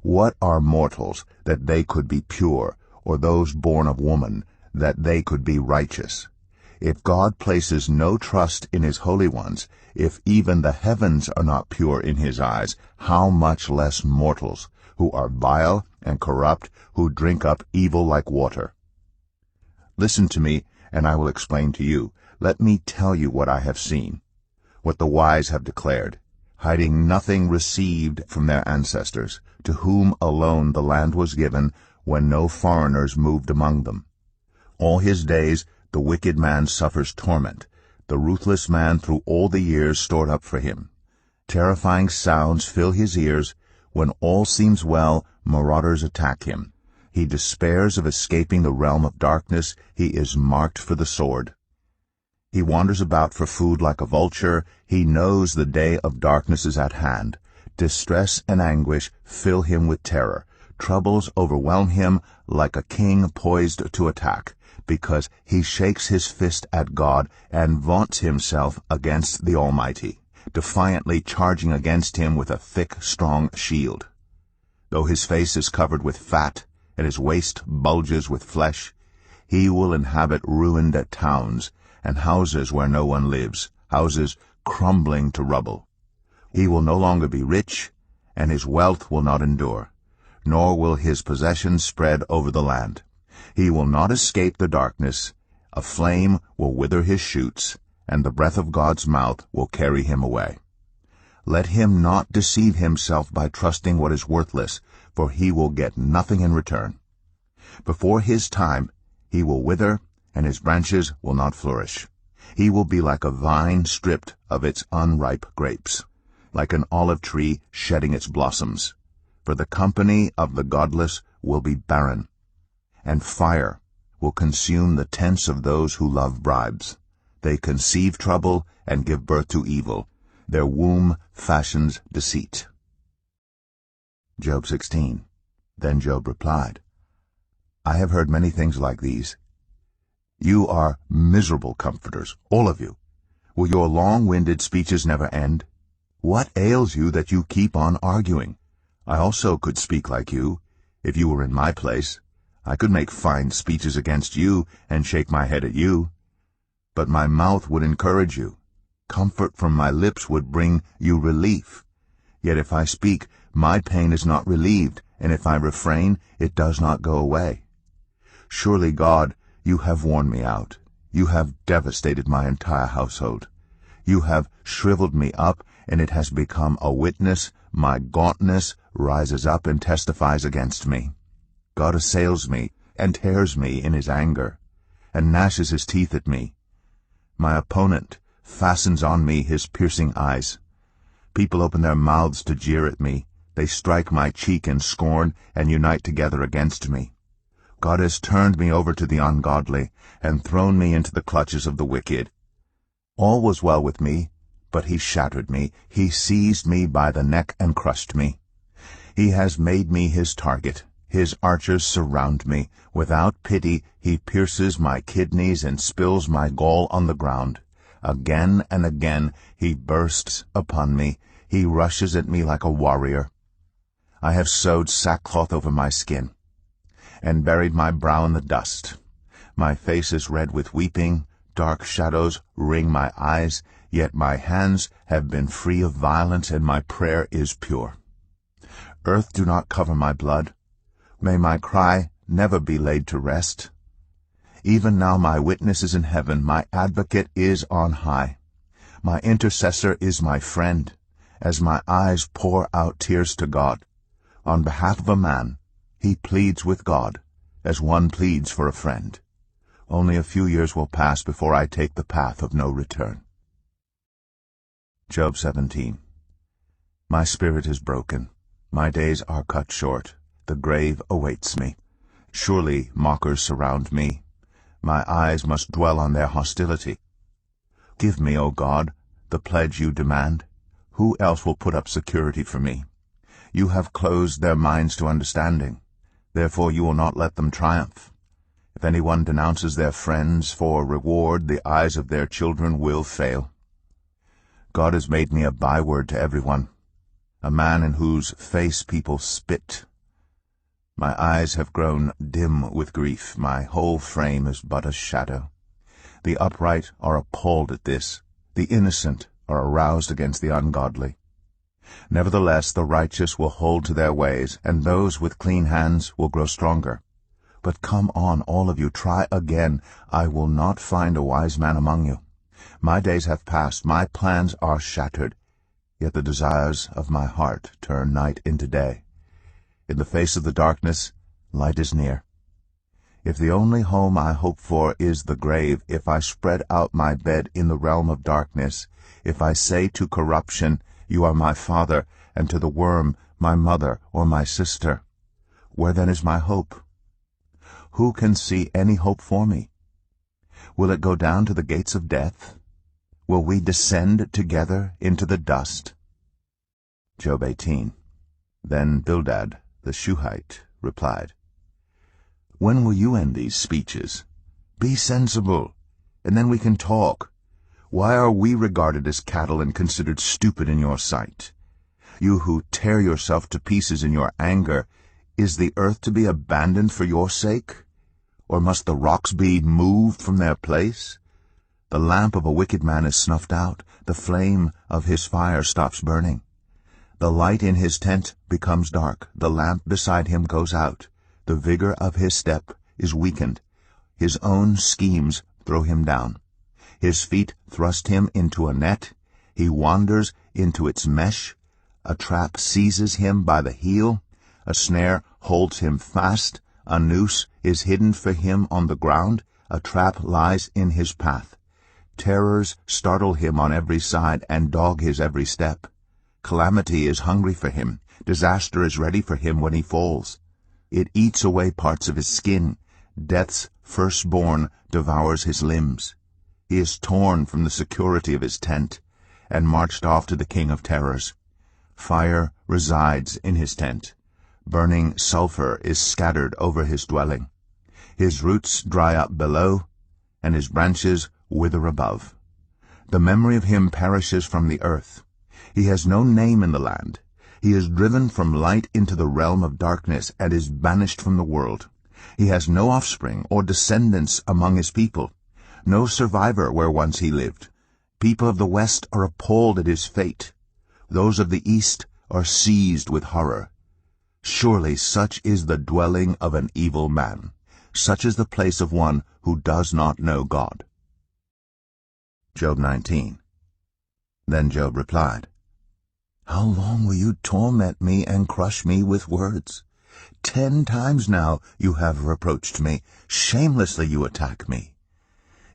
[SPEAKER 1] What are mortals that they could be pure, or those born of woman that they could be righteous? If God places no trust in his holy ones, if even the heavens are not pure in his eyes, how much less mortals, who are vile and corrupt, who drink up evil like water? Listen to me, and I will explain to you. Let me tell you what I have seen, what the wise have declared, hiding nothing received from their ancestors, to whom alone the land was given, when no foreigners moved among them. All his days the wicked man suffers torment, the ruthless man through all the years stored up for him. Terrifying sounds fill his ears. When all seems well, marauders attack him. He despairs of escaping the realm of darkness. He is marked for the sword. He wanders about for food like a vulture. He knows the day of darkness is at hand. Distress and anguish fill him with terror. Troubles overwhelm him like a king poised to attack, because he shakes his fist at God and vaunts himself against the Almighty, defiantly charging against him with a thick, strong shield. Though his face is covered with fat, and his waist bulges with flesh, he will inhabit ruined towns, and houses where no one lives, houses crumbling to rubble. He will no longer be rich, and his wealth will not endure, nor will his possessions spread over the land. He will not escape the darkness. A flame will wither his shoots, and the breath of God's mouth will carry him away. Let him not deceive himself by trusting what is worthless, for he will get nothing in return. Before his time he will wither, and his branches will not flourish. He will be like a vine stripped of its unripe grapes, like an olive tree shedding its blossoms. For the company of the godless will be barren, and fire will consume the tents of those who love bribes. They conceive trouble and give birth to evil. Their womb fashions deceit. Job 16. Then Job replied, I have heard many things like these. You are miserable comforters, all of you. Will your long-winded speeches never end? What ails you that you keep on arguing? I also could speak like you, if you were in my place. I could make fine speeches against you and shake my head at you. But my mouth would encourage you. Comfort from my lips would bring you relief. Yet if I speak, my pain is not relieved, and if I refrain, it does not go away. Surely, God, you have worn me out. You have devastated my entire household. You have shriveled me up, and it has become a witness. My gauntness rises up and testifies against me. God assails me and tears me in his anger, and gnashes his teeth at me. My opponent fastens on me his piercing eyes. People open their mouths to jeer at me. They strike my cheek in scorn and unite together against me. God has turned me over to the ungodly and thrown me into the clutches of the wicked. All was well with me, but he shattered me. He seized me by the neck and crushed me. He has made me his target. His archers surround me. Without pity he pierces my kidneys and spills my gall on the ground. Again and again he bursts upon me. He rushes at me like a warrior. I have sewed sackcloth over my skin, and buried my brow in the dust. My face is red with weeping, dark shadows ring my eyes, yet my hands have been free of violence, and my prayer is pure. Earth, do not cover my blood. May my cry never be laid to rest. Even now my witness is in heaven, my advocate is on high. My intercessor is my friend, as my eyes pour out tears to God. On behalf of a man, he pleads with God, as one pleads for a friend. Only a few years will pass before I take the path of no return. Job 17. My spirit is broken. My days are cut short. The grave awaits me. Surely mockers surround me. My eyes must dwell on their hostility. Give me, O God, the pledge you demand. Who else will put up security for me? You have closed their minds to understanding. Therefore you will not let them triumph. If anyone denounces their friends for reward, the eyes of their children will fail. God has made me a byword to everyone, a man in whose face people spit. My eyes have grown dim with grief. My whole frame is but a shadow. The upright are appalled at this. The innocent are aroused against the ungodly. Nevertheless, the righteous will hold to their ways, and those with clean hands will grow stronger. But come on, all of you, try again. I will not find a wise man among you. My days have passed, my plans are shattered, yet the desires of my heart turn night into day. In the face of the darkness, light is near. If the only home I hope for is the grave, if I spread out my bed in the realm of darkness, if I say to corruption, you are my father, and to the worm, my mother or my sister, where then is my hope? Who can see any hope for me? Will it go down to the gates of death? Will we descend together into the dust? Job 18. Then Bildad the Shuhite replied, When will you end these speeches? Be sensible, and then we can talk. Why are we regarded as cattle and considered stupid in your sight? You who tear yourself to pieces in your anger, is the earth to be abandoned for your sake? Or must the rocks be moved from their place? The lamp of a wicked man is snuffed out. The flame of his fire stops burning. The light in his tent becomes dark. The lamp beside him goes out. The vigor of his step is weakened. His own schemes throw him down. His feet thrust him into a net. He wanders into its mesh. A trap seizes him by the heel. A snare holds him fast. A noose is hidden for him on the ground. A trap lies in his path. Terrors startle him on every side and dog his every step. Calamity is hungry for him. Disaster is ready for him when he falls. It eats away parts of his skin. Death's firstborn devours his limbs. He is torn from the security of his tent and marched off to the king of terrors. Fire resides in his tent. Burning sulfur is scattered over his dwelling. His roots dry up below, and his branches wither above. The memory of him perishes from the earth. He has no name in the land. He is driven from light into the realm of darkness and is banished from the world. He has no offspring or descendants among his people, no survivor where once he lived. People of the west are appalled at his fate. Those of the east are seized with horror. Surely such is the dwelling of an evil man. Such is the place of one who does not know God. Job 19. Then Job replied, How long will you torment me and crush me with words? 10 times now you have reproached me. Shamelessly you attack me.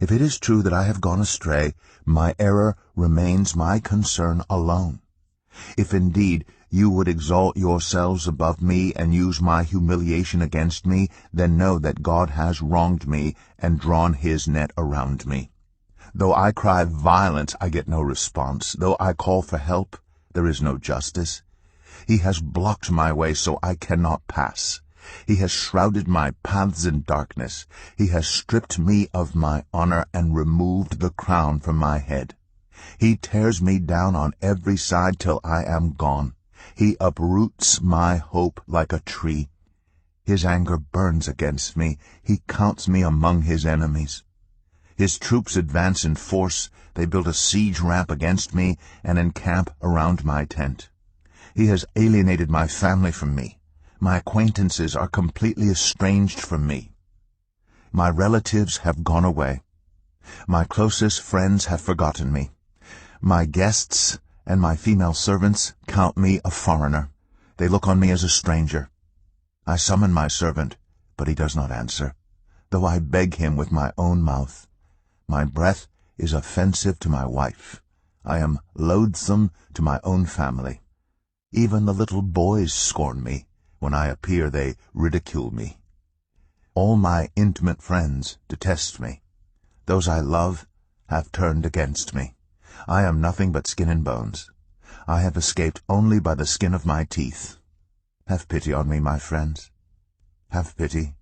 [SPEAKER 1] If it is true that I have gone astray, my error remains my concern alone. If indeed you would exalt yourselves above me and use my humiliation against me, then know that God has wronged me and drawn his net around me. Though I cry violence, I get no response. Though I call for help, there is no justice. He has blocked my way so I cannot pass. He has shrouded my paths in darkness. He has stripped me of my honor and removed the crown from my head. He tears me down on every side till I am gone. He uproots my hope like a tree. His anger burns against me. He counts me among his enemies. His troops advance in force. They build a siege ramp against me and encamp around my tent. He has alienated my family from me. My acquaintances are completely estranged from me. My relatives have gone away. My closest friends have forgotten me. My guests and my female servants count me a foreigner. They look on me as a stranger. I summon my servant, but he does not answer, though I beg him with my own mouth. My breath is offensive to my wife. I am loathsome to my own family. Even the little boys scorn me. When I appear, they ridicule me. All my intimate friends detest me. Those I love have turned against me. I am nothing but skin and bones. I have escaped only by the skin of my teeth. Have pity on me, my friends. Have pity,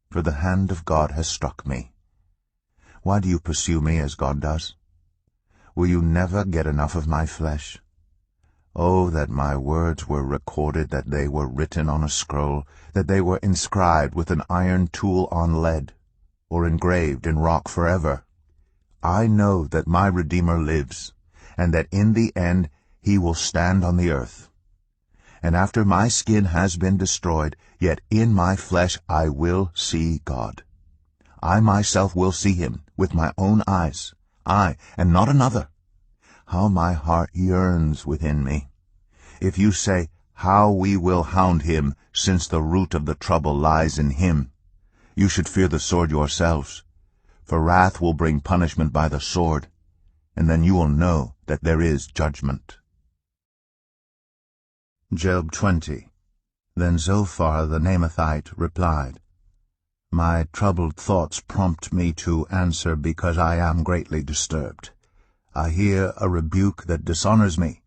[SPEAKER 1] for the hand of God has struck me. Why do you pursue me as God does? Will you never get enough of my flesh? Oh, that my words were recorded, that they were written on a scroll, that they were inscribed with an iron tool on lead, or engraved in rock forever. I know that my Redeemer lives, and that in the end he will stand on the earth. And after my skin has been destroyed, yet in my flesh I will see God. I myself will see him with my own eyes, I, and not another. How my heart yearns within me. If you say, how we will hound him, since the root of the trouble lies in him, you should fear the sword yourselves. For wrath will bring punishment by the sword, and then you will know that there is judgment. Job 20. Then Zophar the Naamathite replied, My troubled thoughts prompt me to answer because I am greatly disturbed. I hear a rebuke that dishonors me,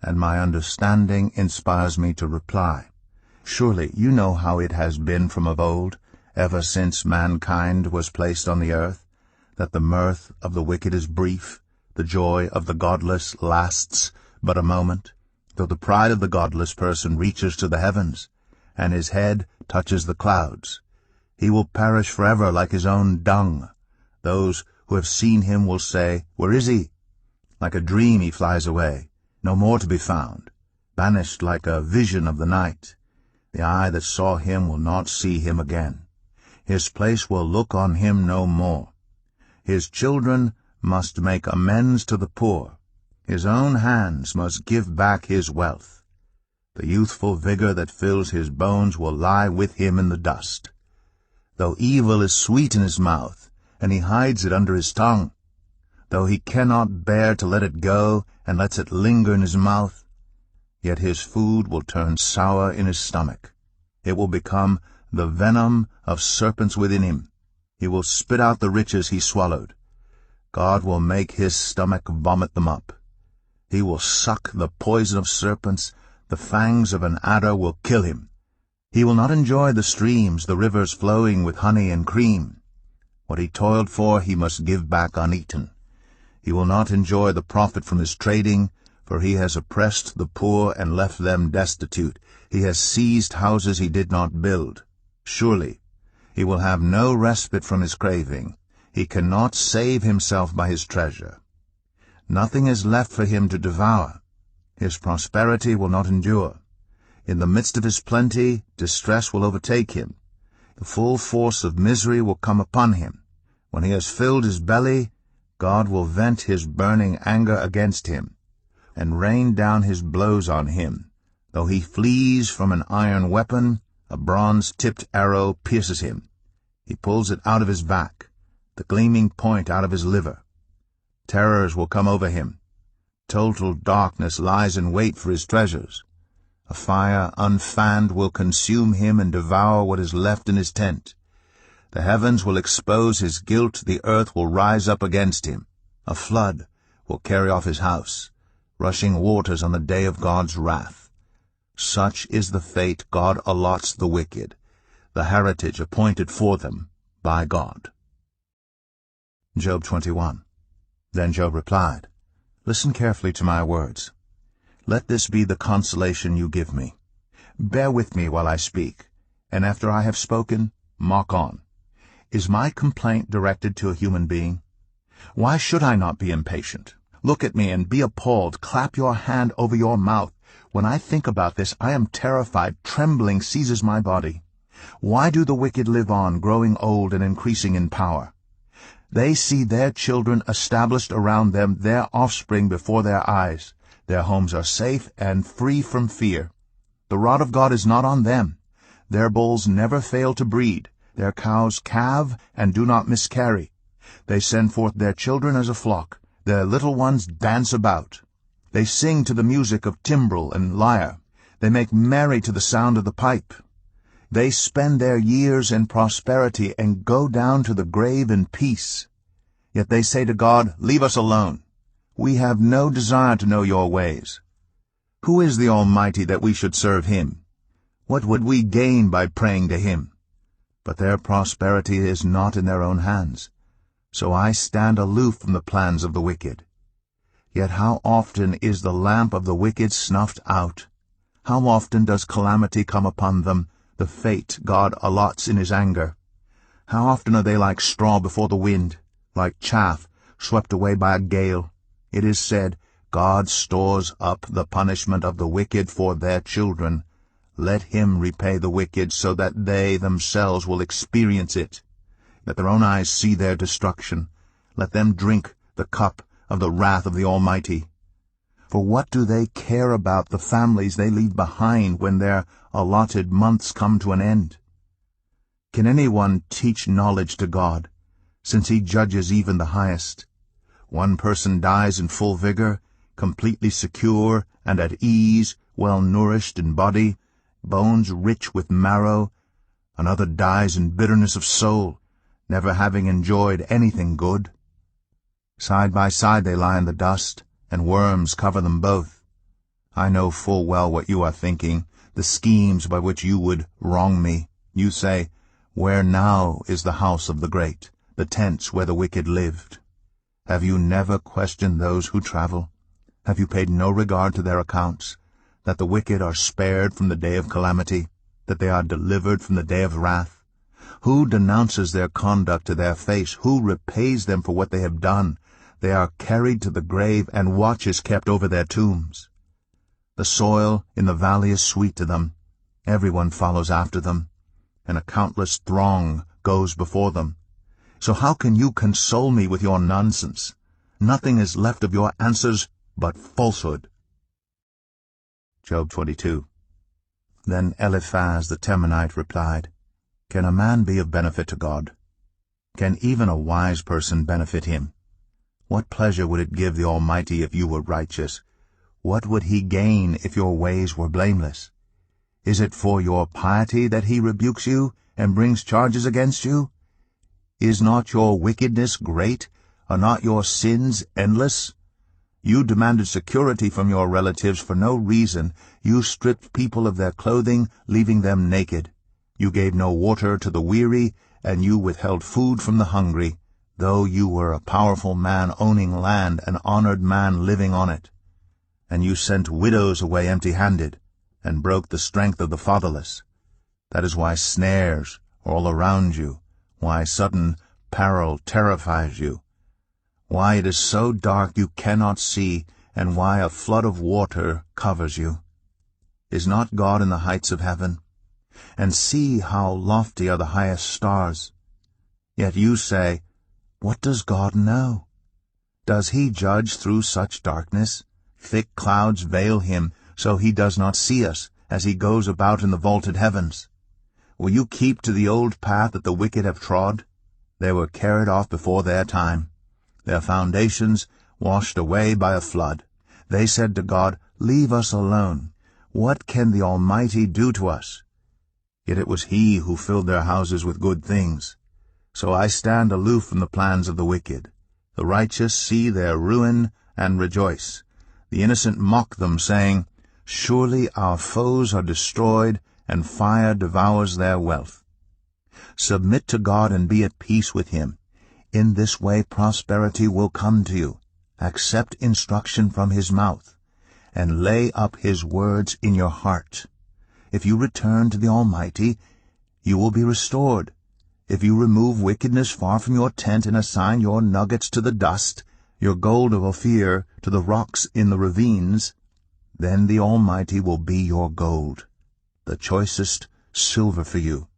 [SPEAKER 1] and my understanding inspires me to reply. Surely you know how it has been from of old, ever since mankind was placed on the earth, that the mirth of the wicked is brief, the joy of the godless lasts but a moment, though the pride of the godless person reaches to the heavens, and his head touches the clouds. He will perish forever like his own dung. Those who have seen him will say, Where is he? Like a dream he flies away, no more to be found, banished like a vision of the night. The eye that saw him will not see him again. His place will look on him no more. His children must make amends to the poor. His own hands must give back his wealth. The youthful vigor that fills his bones will lie with him in the dust. Though evil is sweet in his mouth, and he hides it under his tongue, though he cannot bear to let it go, and lets it linger in his mouth, yet his food will turn sour in his stomach. It will become the venom of serpents within him. He will spit out the riches he swallowed. God will make his stomach vomit them up. He will suck the poison of serpents. The fangs of an adder will kill him. He will not enjoy the streams, the rivers flowing with honey and cream. What he toiled for he must give back uneaten. He will not enjoy the profit from his trading, for he has oppressed the poor and left them destitute. He has seized houses he did not build. Surely he will have no respite from his craving. He cannot save himself by his treasure. Nothing is left for him to devour. His prosperity will not endure. In the midst of his plenty, distress will overtake him. The full force of misery will come upon him. When he has filled his belly, God will vent his burning anger against him, and rain down his blows on him. Though he flees from an iron weapon, a bronze-tipped arrow pierces him. He pulls it out of his back, the gleaming point out of his liver. Terrors will come over him. Total darkness lies in wait for his treasures. A fire unfanned will consume him and devour what is left in his tent. The heavens will expose his guilt, the earth will rise up against him. A flood will carry off his house, rushing waters on the day of God's wrath. Such is the fate God allots the wicked, the heritage appointed for them by God. Job 21. Then Job replied, "Listen carefully to my words. Let this be the consolation you give me. Bear with me while I speak, and after I have spoken, mock on. Is my complaint directed to a human being? Why should I not be impatient? Look at me and be appalled. Clap your hand over your mouth. When I think about this, I am terrified. Trembling seizes my body. Why do the wicked live on, growing old and increasing in power? They see their children established around them, their offspring before their eyes. Their homes are safe and free from fear. The rod of God is not on them. Their bulls never fail to breed. Their cows calve and do not miscarry. They send forth their children as a flock. Their little ones dance about. They sing to the music of timbrel and lyre. They make merry to the sound of the pipe. They spend their years in prosperity and go down to the grave in peace. Yet they say to God, 'Leave us alone. We have no desire to know your ways.' Who is the Almighty that we should serve him? What would we gain by praying to him? But their prosperity is not in their own hands. So I stand aloof from the plans of the wicked. Yet how often is the lamp of the wicked snuffed out? How often does calamity come upon them, the fate God allots in his anger? How often are they like straw before the wind, like chaff swept away by a gale? It is said, God stores up the punishment of the wicked for their children. Let him repay the wicked so that they themselves will experience it. Let their own eyes see their destruction. Let them drink the cup of the wrath of the Almighty. For what do they care about the families they leave behind when their allotted months come to an end? Can anyone teach knowledge to God, since he judges even the highest? One person dies in full vigor, completely secure and at ease, well nourished in body, bones rich with marrow. Another dies in bitterness of soul, never having enjoyed anything good. Side by side they lie in the dust, and worms cover them both. I know full well what you are thinking, the schemes by which you would wrong me. You say, 'Where now is the house of the great, the tents where the wicked lived?' Have you never questioned those who travel? Have you paid no regard to their accounts, that the wicked are spared from the day of calamity, that they are delivered from the day of wrath? Who denounces their conduct to their face? Who repays them for what they have done? They are carried to the grave, and watch is kept over their tombs. The soil in the valley is sweet to them. Everyone follows after them, and a countless throng goes before them. So how can you console me with your nonsense? Nothing is left of your answers but falsehood." Job 22. Then Eliphaz the Temanite replied, "Can a man be of benefit to God? Can even a wise person benefit him? What pleasure would it give the Almighty if you were righteous? What would he gain if your ways were blameless? Is it for your piety that he rebukes you and brings charges against you? Is not your wickedness great? Are not your sins endless? You demanded security from your relatives for no reason. You stripped people of their clothing, leaving them naked. You gave no water to the weary, and you withheld food from the hungry, though you were a powerful man owning land, an honored man living on it. And you sent widows away empty-handed, and broke the strength of the fatherless. That is why snares are all around you, why sudden peril terrifies you, why it is so dark you cannot see, and why a flood of water covers you. Is not God in the heights of heaven? And see how lofty are the highest stars. Yet you say, 'What does God know? Does he judge through such darkness? Thick clouds veil him, so he does not see us, as he goes about in the vaulted heavens.' Will you keep to the old path that the wicked have trod? They were carried off before their time, their foundations washed away by a flood. They said to God, 'Leave us alone. What can the Almighty do to us? Yet it was He who filled their houses with good things. So I stand aloof from the plans of the wicked. The righteous see their ruin and rejoice. The innocent mock them, saying, Surely our foes are destroyed, and fire devours their wealth. Submit to God and be at peace with Him. In this way prosperity will come to you. Accept instruction from His mouth, and lay up His words in your heart. If you return to the Almighty, you will be restored. If you remove wickedness far from your tent and assign your nuggets to the dust, your gold of Ophir to the rocks in the ravines, then the Almighty will be your gold, the choicest silver for you.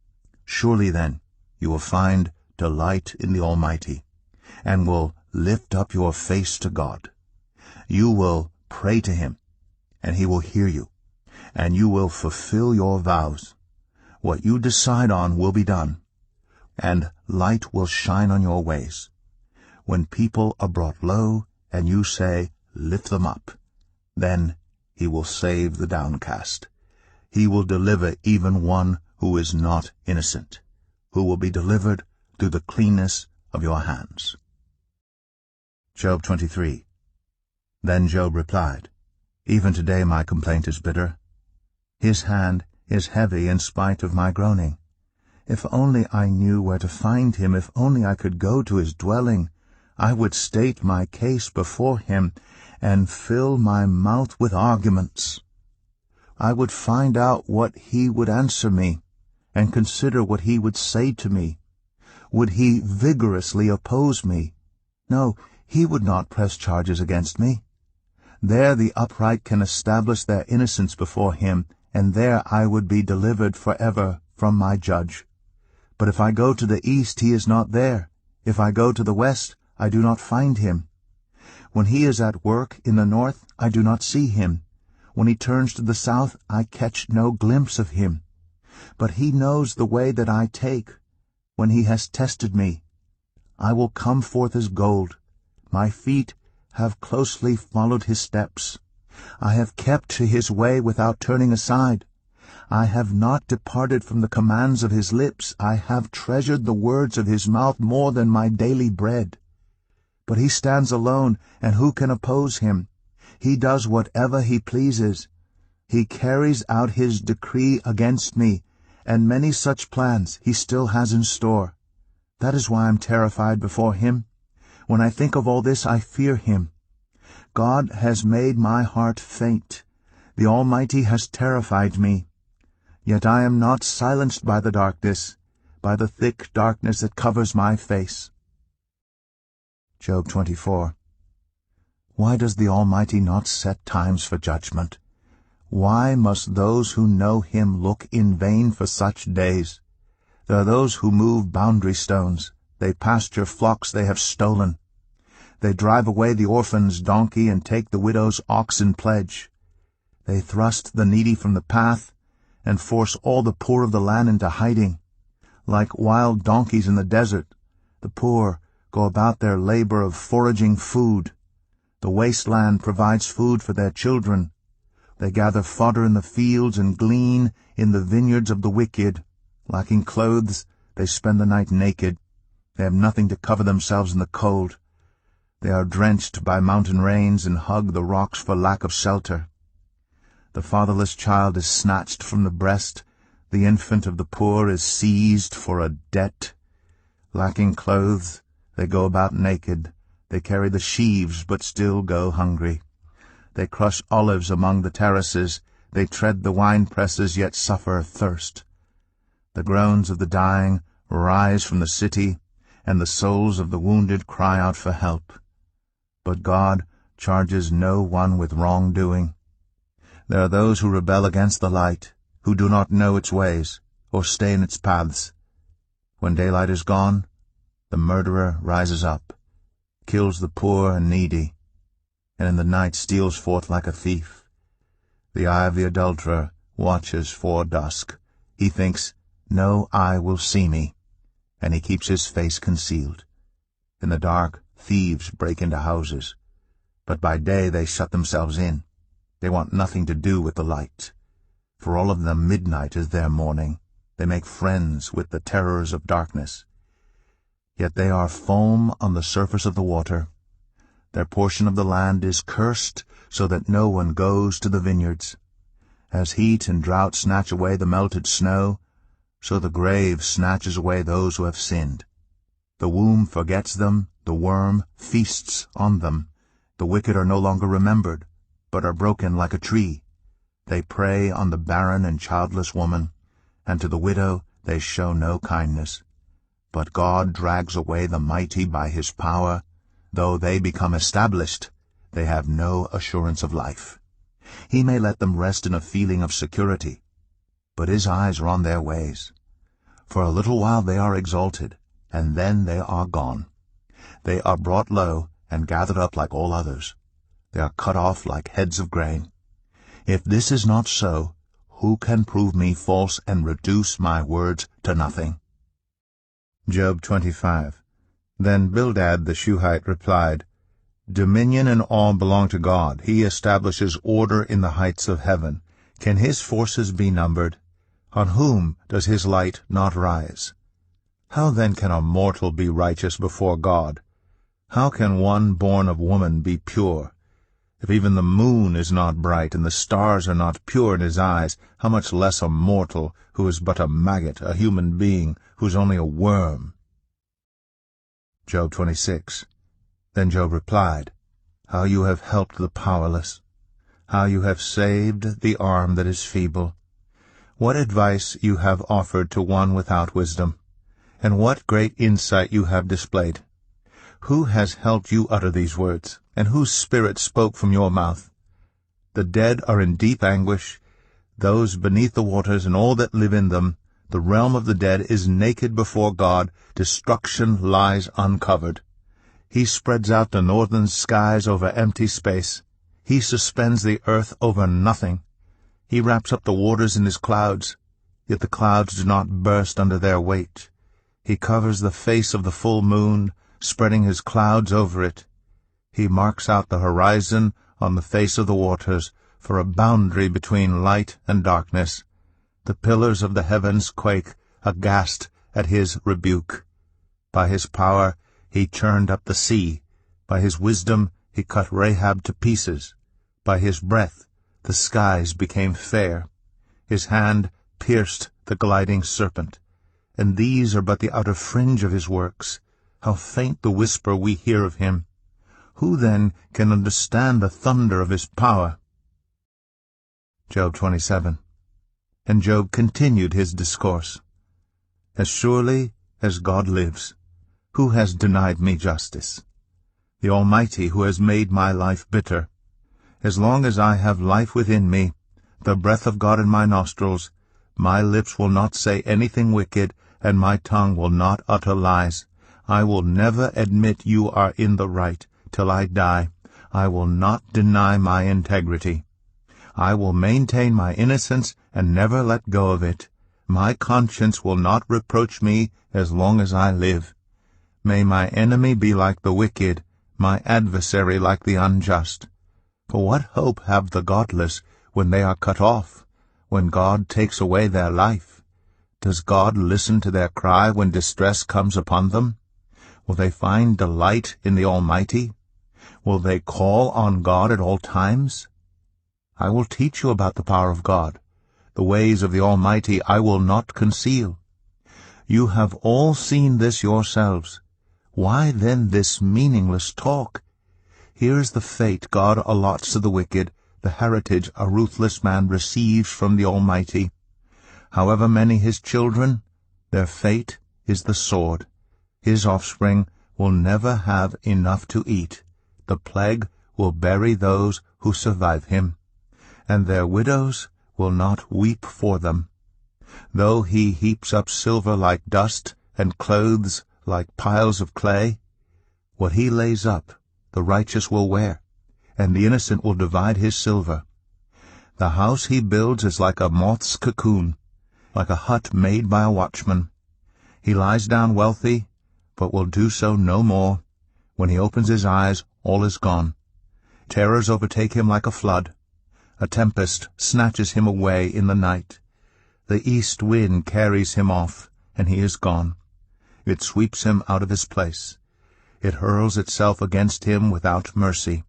[SPEAKER 1] Surely then you will find delight in the Almighty, and will lift up your face to God. You will pray to Him, and He will hear you, and you will fulfill your vows. What you decide on will be done, and light will shine on your ways. When people are brought low, and you say, Lift them up, then He will save the downcast. He will deliver even one who is not innocent, who will be delivered through the cleanness of your hands. Job 23. Then Job replied, Even today my complaint is bitter. His hand is heavy in spite of my groaning. If only I knew where to find Him, if only I could go to His dwelling, I would state my case before Him and fill my mouth with arguments. I would find out what He would answer me, and consider what He would say to me. Would He vigorously oppose me? No, He would not press charges against me. There the upright can establish their innocence before Him, and there I would be delivered forever from my judge. But if I go to the east, He is not there. If I go to the west, I do not find Him. When He is at work in the north, I do not see Him. When He turns to the south, I catch no glimpse of Him. But He knows the way that I take. When He has tested me, I will come forth as gold. My feet have closely followed His steps. I have kept to His way without turning aside. I have not departed from the commands of His lips. I have treasured the words of His mouth more than my daily bread. But He stands alone, and who can oppose Him? He does whatever He pleases. He carries out His decree against me, and many such plans He still has in store. That is why I am terrified before Him. When I think of all this, I fear Him. God has made my heart faint. The Almighty has terrified me. Yet I am not silenced by the darkness, by the thick darkness that covers my face. Job 24. Why does the Almighty not set times for judgment? Why must those who know Him look in vain for such days? There are those who move boundary stones. They pasture flocks they have stolen. They drive away the orphan's donkey and take the widow's ox in pledge. They thrust the needy from the path and force all the poor of the land into hiding. Like wild donkeys in the desert, the poor go about their labor of foraging food. The wasteland provides food for their children. They gather fodder in the fields and glean in the vineyards of the wicked. Lacking clothes, they spend the night naked. They have nothing to cover themselves in the cold. They are drenched by mountain rains and hug the rocks for lack of shelter. The fatherless child is snatched from the breast. The infant of the poor is seized for a debt. Lacking clothes, they go about naked. They carry the sheaves, but still go hungry. They crush olives among the terraces. They tread the winepresses, yet suffer thirst. The groans of the dying rise from the city, and the souls of the wounded cry out for help. But God charges no one with wrongdoing. There are those who rebel against the light, who do not know its ways, or stay in its paths. When daylight is gone, the murderer rises up, kills the poor and needy, and in the night steals forth like a thief. The eye of the adulterer watches for dusk. He thinks, No eye will see me, and he keeps his face concealed. In the dark, thieves break into houses, but by day they shut themselves in. They want nothing to do with the light. For all of them midnight is their morning. They make friends with the terrors of darkness. Yet they are foam on the surface of the water. Their portion of the land is cursed, so that no one goes to the vineyards. As heat and drought snatch away the melted snow, so the grave snatches away those who have sinned. The womb forgets them, the worm feasts on them. The wicked are no longer remembered, but are broken like a tree. They prey on the barren and childless woman, and to the widow they show no kindness. But God drags away the mighty by his power. Though they become established, they have no assurance of life. He may let them rest in a feeling of security, but his eyes are on their ways. For a little while they are exalted, and then they are gone. They are brought low and gathered up like all others. They are cut off like heads of grain. If this is not so, who can prove me false and reduce my words to nothing? Job 25. Then Bildad the Shuhite replied, Dominion and awe belong to God. He establishes order in the heights of heaven. Can his forces be numbered? On whom does his light not rise? How then can a mortal be righteous before God? How can one born of woman be pure? If even the moon is not bright, and the stars are not pure in his eyes, how much less a mortal, who is but a maggot, a human being, who is only a worm? Job 26. Then Job replied, How you have helped the powerless! How you have saved the arm that is feeble! What advice you have offered to one without wisdom! And what great insight you have displayed! Who has helped you utter these words, and whose spirit spoke from your mouth? The dead are in deep anguish, those beneath the waters and all that live in them. The realm of the dead is naked before God. Destruction lies uncovered. He spreads out the northern skies over empty space. He suspends the earth over nothing. He wraps up the waters in his clouds, yet the clouds do not burst under their weight. He covers the face of the full moon, spreading his clouds over it. He marks out the horizon on the face of the waters for a boundary between light and darkness. The pillars of the heavens quake, aghast at his rebuke. By his power he churned up the sea. By his wisdom he cut Rahab to pieces. By his breath the skies became fair. His hand pierced the gliding serpent. And these are but the outer fringe of his works. How faint the whisper we hear of him! Who then can understand the thunder of his power? Job 27. And Job continued his discourse. As surely as God lives, who has denied me justice? The Almighty, who has made my life bitter. As long as I have life within me, the breath of God in my nostrils, my lips will not say anything wicked, and my tongue will not utter lies. I will never admit you are in the right till I die. I will not deny my integrity. I will maintain my innocence and never let go of it. My conscience will not reproach me as long as I live. May my enemy be like the wicked, my adversary like the unjust. For what hope have the godless when they are cut off, when God takes away their life? Does God listen to their cry when distress comes upon them? Will they find delight in the Almighty? Will they call on God at all times? I will teach you about the power of God. The ways of the Almighty I will not conceal. You have all seen this yourselves. Why then this meaningless talk? Here is the fate God allots to the wicked, the heritage a ruthless man receives from the Almighty. However many his children, their fate is the sword. His offspring will never have enough to eat. The plague will bury those who survive him, and their widows will not weep for them. Though he heaps up silver like dust and clothes like piles of clay, what he lays up the righteous will wear, and the innocent will divide his silver. The house he builds is like a moth's cocoon, like a hut made by a watchman. He lies down wealthy, but will do so no more. When he opens his eyes, all is gone. Terrors overtake him like a flood. A tempest snatches him away in the night. The east wind carries him off, and he is gone. It sweeps him out of his place. It hurls itself against him without mercy,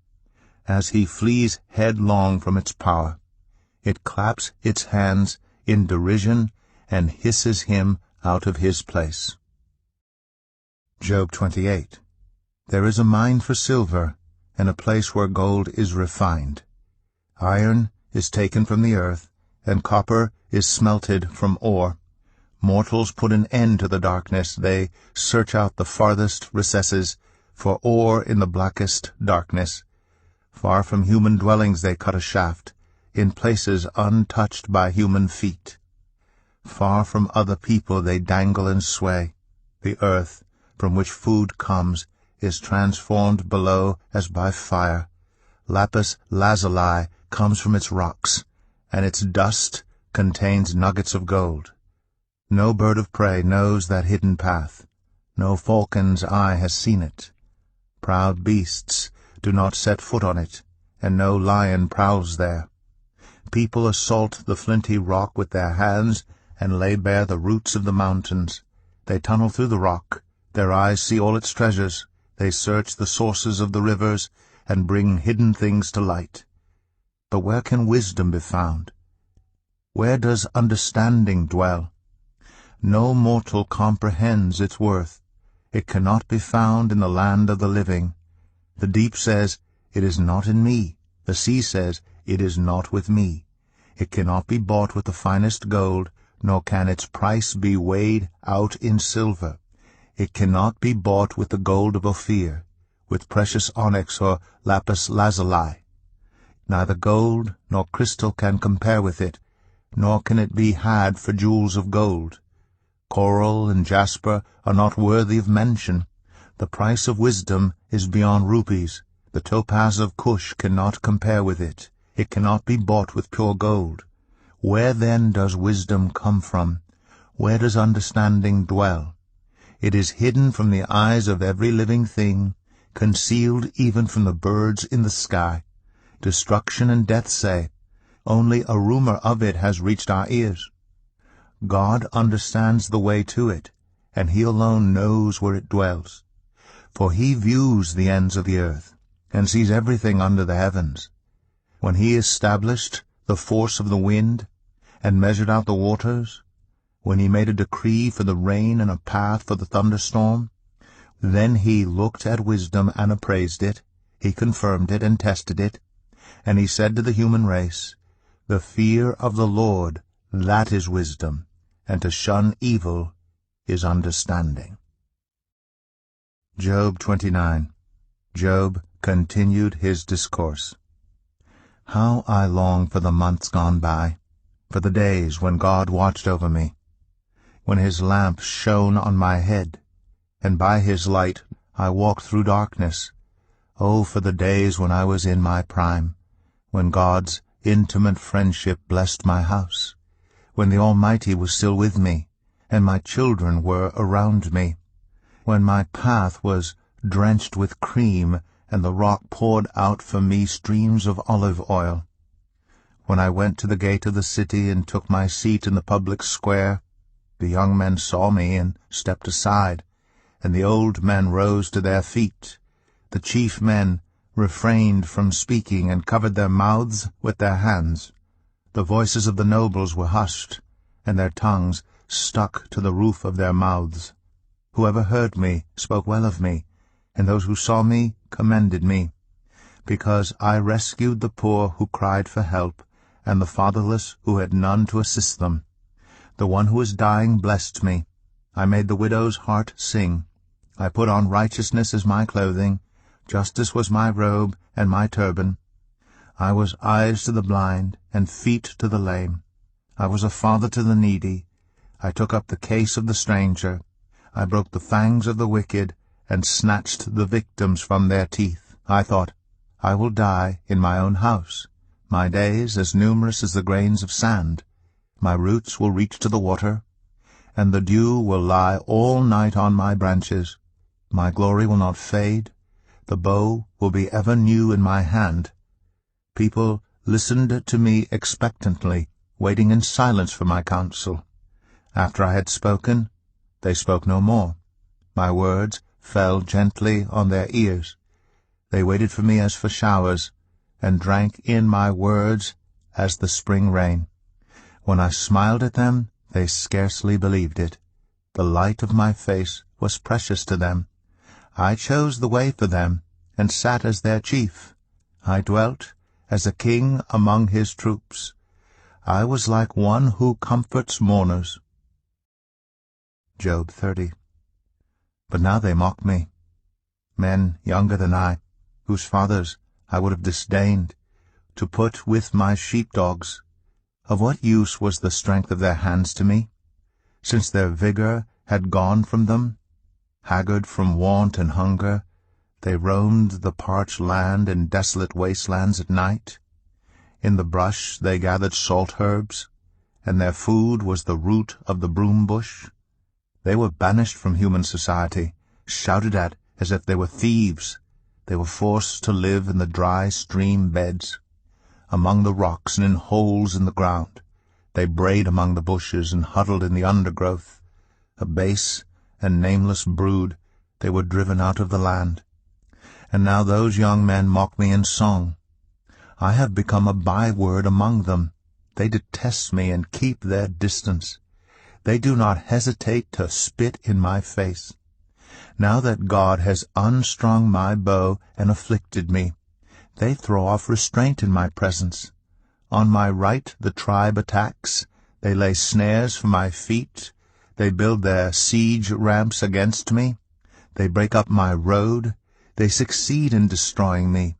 [SPEAKER 1] as he flees headlong from its power. It claps its hands in derision and hisses him out of his place. Job 28. There is a mine for silver, and a place where gold is refined. Iron is taken from the earth, and copper is smelted from ore. Mortals put an end to the darkness. They search out the farthest recesses for ore in the blackest darkness. Far from human dwellings they cut a shaft, in places untouched by human feet. Far from other people they dangle and sway. The earth, from which food comes, is transformed below as by fire. Lapis lazuli comes from its rocks, and its dust contains nuggets of gold. No bird of prey knows that hidden path. No falcon's eye has seen it. Proud beasts do not set foot on it, and no lion prowls there. People assault the flinty rock with their hands and lay bare the roots of the mountains. They tunnel through the rock. Their eyes see all its treasures. They search the sources of the rivers and bring hidden things to light. But where can wisdom be found? Where does understanding dwell? No mortal comprehends its worth. It cannot be found in the land of the living. The deep says, "It is not in me." The sea says, "It is not with me." It cannot be bought with the finest gold, nor can its price be weighed out in silver. It cannot be bought with the gold of Ophir, with precious onyx or lapis lazuli. Neither gold nor crystal can compare with it, nor can it be had for jewels of gold. Coral and jasper are not worthy of mention. The price of wisdom is beyond rupees. The topaz of Cush cannot compare with it. It cannot be bought with pure gold. Where then does wisdom come from? Where does understanding dwell? It is hidden from the eyes of every living thing, concealed even from the birds in the sky. Destruction and death say, "Only a rumor of it has reached our ears." God understands the way to it, and he alone knows where it dwells. For he views the ends of the earth, and sees everything under the heavens. When he established the force of the wind, and measured out the waters, when he made a decree for the rain and a path for the thunderstorm, then he looked at wisdom and appraised it, he confirmed it and tested it, and he said to the human race, "The fear of the Lord, that is wisdom, and to shun evil is understanding." Job 29. Job continued his discourse. How I long for the months gone by, for the days when God watched over me, when his lamp shone on my head, and by his light I walked through darkness. Oh, for the days when I was in my prime, when God's intimate friendship blessed my house, when the Almighty was still with me, and my children were around me, when my path was drenched with cream, and the rock poured out for me streams of olive oil. When I went to the gate of the city and took my seat in the public square, the young men saw me and stepped aside, and the old men rose to their feet. The chief men refrained from speaking and covered their mouths with their hands. The voices of the nobles were hushed, and their tongues stuck to the roof of their mouths. Whoever heard me spoke well of me, and those who saw me commended me, because I rescued the poor who cried for help, and the fatherless who had none to assist them. The one who was dying blessed me. I made the widow's heart sing. I put on righteousness as my clothing, justice was my robe and my turban. I was eyes to the blind and feet to the lame. I was a father to the needy. I took up the case of the stranger. I broke the fangs of the wicked and snatched the victims from their teeth. I thought, I will die in my own house, my days as numerous as the grains of sand. My roots will reach to the water, and the dew will lie all night on my branches. My glory will not fade. The bow will be ever new in my hand. People listened to me expectantly, waiting in silence for my counsel. After I had spoken, they spoke no more. My words fell gently on their ears. They waited for me as for showers, and drank in my words as the spring rain. When I smiled at them, they scarcely believed it. The light of my face was precious to them. I chose the way for them, and sat as their chief. I dwelt as a king among his troops. I was like one who comforts mourners. Job 30. But now they mock me, men younger than I, whose fathers I would have disdained, to put with my sheepdogs. Of what use was the strength of their hands to me, since their vigor had gone from them? Haggard from want and hunger, they roamed the parched land in desolate wastelands at night. In the brush they gathered salt herbs, and their food was the root of the broom bush. They were banished from human society, shouted at as if they were thieves. They were forced to live in the dry stream beds, among the rocks and in holes in the ground. They brayed among the bushes and huddled in the undergrowth. A base and nameless brood, they were driven out of the land. And now those young men mock me in song. I have become a byword among them. They detest me and keep their distance. They do not hesitate to spit in my face. Now that God has unstrung my bow and afflicted me, they throw off restraint in my presence. On my right the tribe attacks. They lay snares for my feet. They build their siege ramps against me. They break up my road. They succeed in destroying me.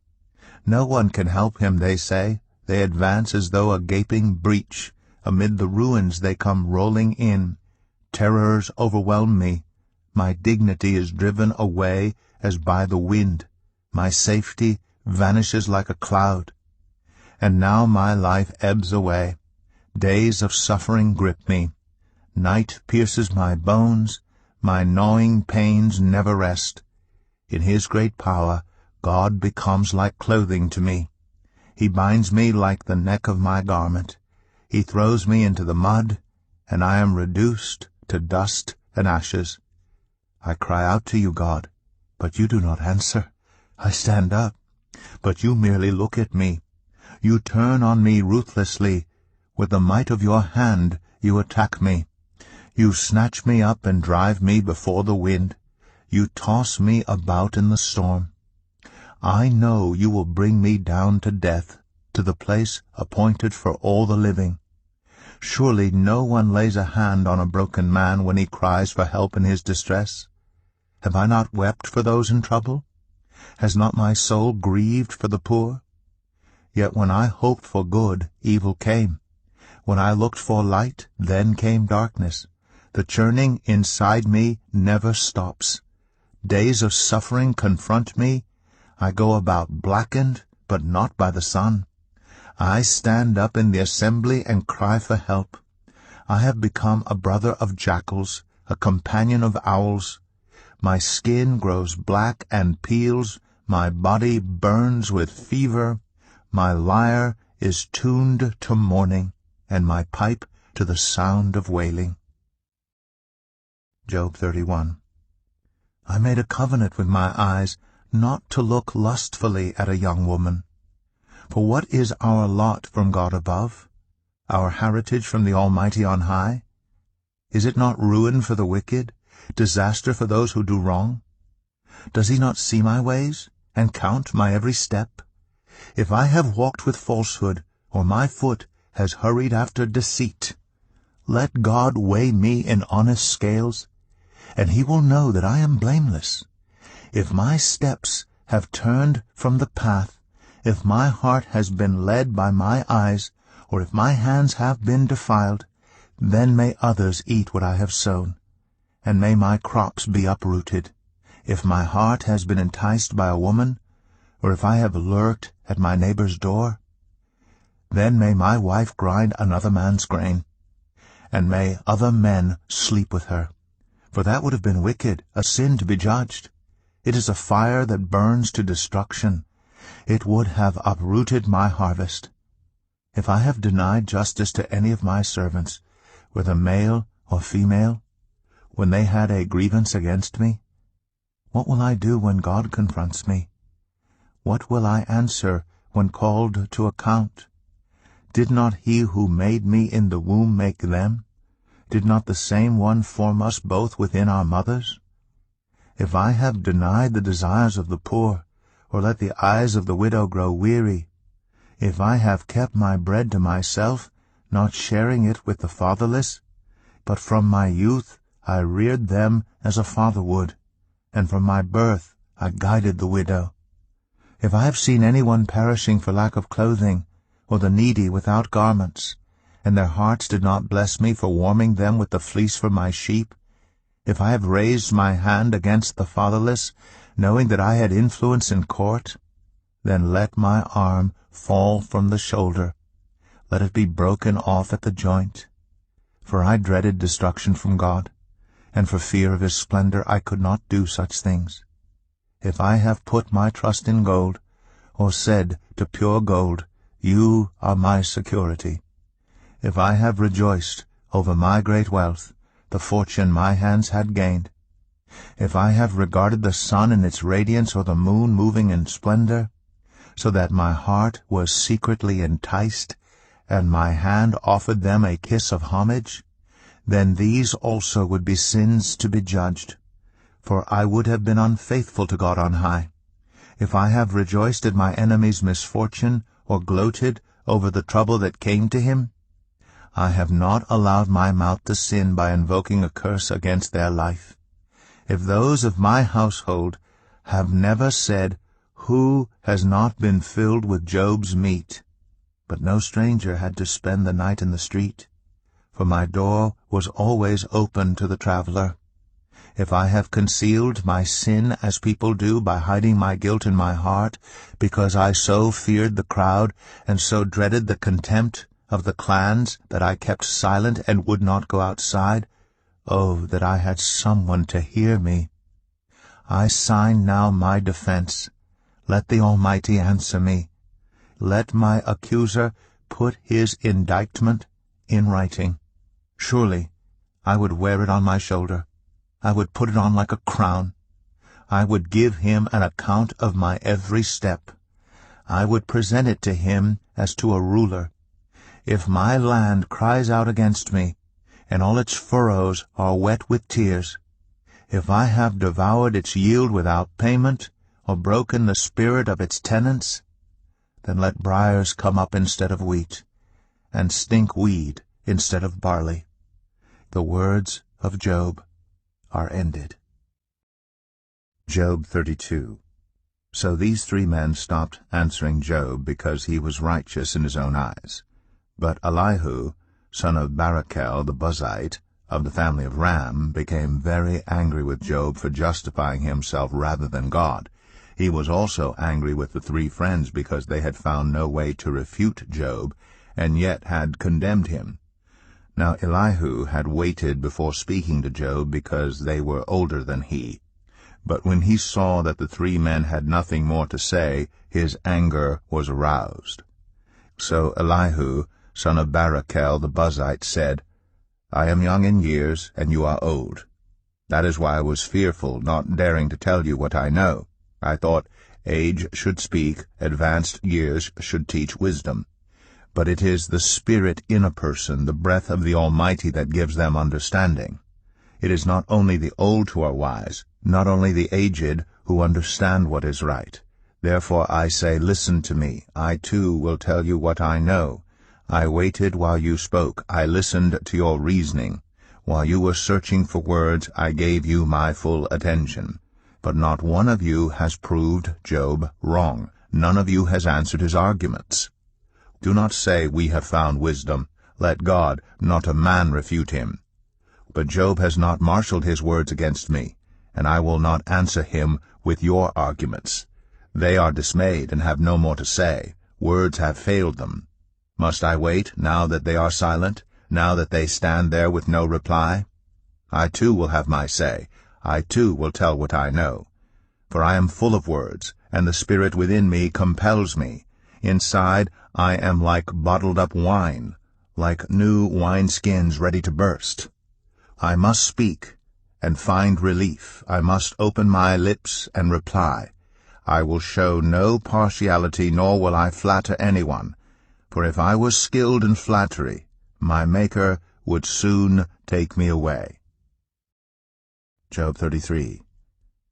[SPEAKER 1] No one can help him, they say. They advance as though a gaping breach. Amid the ruins they come rolling in. Terrors overwhelm me. My dignity is driven away as by the wind. My safety vanishes like a cloud. And now my life ebbs away. Days of suffering grip me. Night pierces my bones. My gnawing pains never rest. In his great power, God becomes like clothing to me. He binds me like the neck of my garment. He throws me into the mud, and I am reduced to dust and ashes. I cry out to you, God, but you do not answer. I stand up, but you merely look at me. You turn on me ruthlessly. With the might of your hand you attack me. You snatch me up and drive me before the wind. You toss me about in the storm. I know you will bring me down to death, to the place appointed for all the living. Surely no one lays a hand on a broken man when he cries for help in his distress. Have I not wept for those in trouble? Has not my soul grieved for the poor? Yet when I hoped for good, evil came. When I looked for light, then came darkness. The churning inside me never stops. Days of suffering confront me. I go about blackened, but not by the sun. I stand up in the assembly and cry for help. I have become a brother of jackals, a companion of owls. My skin grows black and peels. My body burns with fever. My lyre is tuned to mourning, and my pipe to the sound of wailing. Job 31. I made a covenant with my eyes not to look lustfully at a young woman. For what is our lot from God above, our heritage from the Almighty on high? Is it not ruin for the wicked, disaster for those who do wrong? Does he not see my ways, and count my every step? If I have walked with falsehood, or my foot has hurried after deceit, let God weigh me in honest scales, and he will know that I am blameless. If my steps have turned from the path, if my heart has been led by my eyes, or if my hands have been defiled, then may others eat what I have sown, and may my crops be uprooted. If my heart has been enticed by a woman, or if I have lurked at my neighbor's door, then may my wife grind another man's grain, and may other men sleep with her. For that would have been wicked, a sin to be judged. It is a fire that burns to destruction. It would have uprooted my harvest. If I have denied justice to any of my servants, whether male or female, when they had a grievance against me, what will I do when God confronts me? What will I answer when called to account? Did not he who made me in the womb make them? Did not the same one form us both within our mothers? If I have denied the desires of the poor, or let the eyes of the widow grow weary, if I have kept my bread to myself, not sharing it with the fatherless, but from my youth I reared them as a father would, and from my birth I guided the widow. If I have seen anyone perishing for lack of clothing, or the needy without garments, and their hearts did not bless me for warming them with the fleece for my sheep, if I have raised my hand against the fatherless, knowing that I had influence in court, then let my arm fall from the shoulder, let it be broken off at the joint. For I dreaded destruction from God, and for fear of his splendor I could not do such things. If I have put my trust in gold, or said to pure gold, You are my security, if I have rejoiced over my great wealth, the fortune my hands had gained, if I have regarded the sun in its radiance or the moon moving in splendor, so that my heart was secretly enticed, and my hand offered them a kiss of homage, then these also would be sins to be judged. For I would have been unfaithful to God on high, if I have rejoiced at my enemy's misfortune, or gloated over the trouble that came to him. I have not allowed my mouth to sin by invoking a curse against their life. If those of my household have never said, Who has not been filled with Job's meat? But no stranger had to spend the night in the street, for my door was always open to the traveler. If I have concealed my sin as people do by hiding my guilt in my heart, because I so feared the crowd and so dreaded the contempt of the clans that I kept silent and would not go outside, oh, that I had someone to hear me! I sign now my defense. Let the Almighty answer me. Let my accuser put his indictment in writing. Surely I would wear it on my shoulder. I would put it on like a crown. I would give him an account of my every step. I would present it to him as to a ruler. If my land cries out against me, and all its furrows are wet with tears, if I have devoured its yield without payment, or broken the spirit of its tenants, then let briars come up instead of wheat, and stink weed instead of barley. The words of Job are ended. Job 32. So these three men stopped answering Job because he was righteous in his own eyes. But Elihu, son of Barachel the Buzite, of the family of Ram, became very angry with Job for justifying himself rather than God. He was also angry with the three friends because they had found no way to refute Job, and yet had condemned him. Now Elihu had waited before speaking to Job because they were older than he. But when he saw that the three men had nothing more to say, his anger was aroused. So Elihu, son of Barachel the Buzite, said, I am young in years, and you are old. That is why I was fearful, not daring to tell you what I know. I thought, age should speak, advanced years should teach wisdom. But it is the Spirit in a person, the breath of the Almighty, that gives them understanding. It is not only the old who are wise, not only the aged who understand what is right. Therefore I say, listen to me. I too will tell you what I know. I waited while you spoke. I listened to your reasoning. While you were searching for words, I gave you my full attention. But not one of you has proved Job wrong. None of you has answered his arguments. Do not say, we have found wisdom. Let God, not a man, refute him. But Job has not marshaled his words against me, and I will not answer him with your arguments. They are dismayed and have no more to say. Words have failed them. Must I wait, now that they are silent, now that they stand there with no reply? I too will have my say. I too will tell what I know. For I am full of words, and the Spirit within me compels me. Inside I am like bottled-up wine, like new wineskins ready to burst. I must speak and find relief. I must open my lips and reply. I will show no partiality, nor will I flatter anyone. For if I was skilled in flattery, my Maker would soon take me away. Job 33.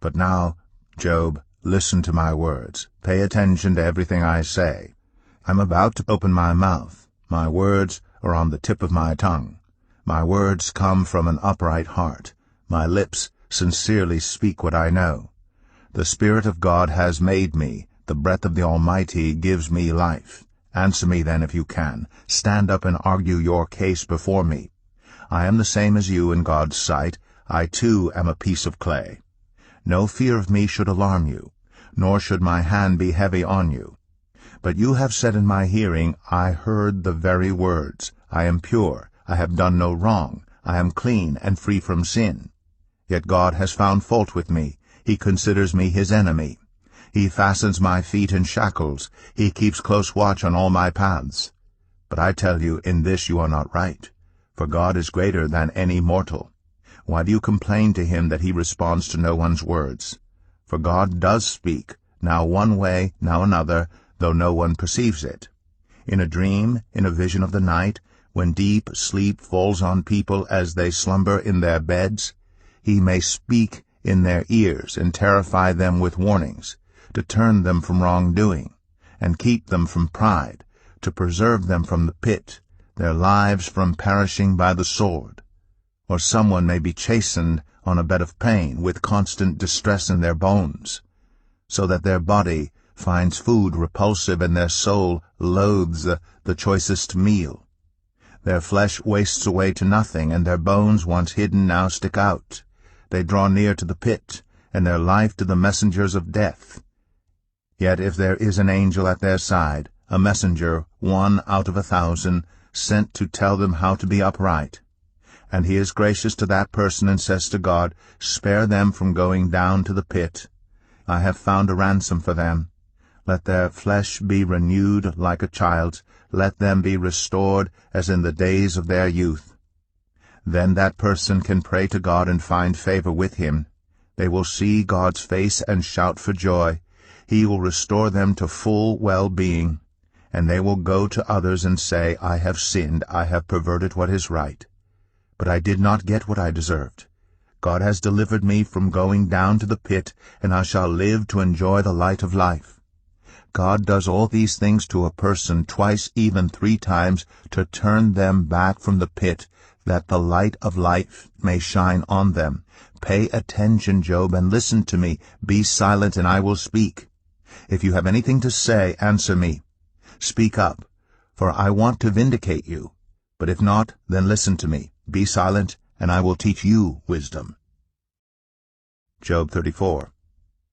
[SPEAKER 1] But now, Job, listen to my words. Pay attention to everything I say. I'm about to open my mouth. My words are on the tip of my tongue. My words come from an upright heart. My lips sincerely speak what I know. The Spirit of God has made me. The breath of the Almighty gives me life. Answer me then if you can. Stand up and argue your case before me. I am the same as you in God's sight. I too am a piece of clay. No fear of me should alarm you, nor should my hand be heavy on you. But you have said in my hearing, I heard the very words. I am pure. I have done no wrong. I am clean and free from sin. Yet God has found fault with me. He considers me his enemy. He fastens my feet in shackles. He keeps close watch on all my paths. But I tell you, in this you are not right, for God is greater than any mortal. Why do you complain to him that he responds to no one's words? For God does speak, now one way, now another, though no one perceives it. In a dream, in a vision of the night, when deep sleep falls on people as they slumber in their beds, he may speak in their ears and terrify them with warnings, to turn them from wrongdoing, and keep them from pride, to preserve them from the pit, their lives from perishing by the sword. Or someone may be chastened on a bed of pain, with constant distress in their bones, so that their body finds food repulsive and their soul loathes the choicest meal. Their flesh wastes away to nothing, and their bones once hidden now stick out. They draw near to the pit, and their life to the messengers of death. Yet if there is an angel at their side, a messenger, 1 out of 1,000, sent to tell them how to be upright, and he is gracious to that person and says to God, spare them from going down to the pit. I have found a ransom for them. Let their flesh be renewed like a child's. Let them be restored as in the days of their youth. Then that person can pray to God and find favor with him. They will see God's face and shout for joy. He will restore them to full well-being, and they will go to others and say, I have sinned, I have perverted what is right. But I did not get what I deserved. God has delivered me from going down to the pit, and I shall live to enjoy the light of life. God does all these things to a person twice, even 3 times, to turn them back from the pit, that the light of life may shine on them. Pay attention, Job, and listen to me. Be silent, and I will speak. If you have anything to say, answer me. Speak up, for I want to vindicate you. But if not, then listen to me. Be silent, and I will teach you wisdom. Job 34.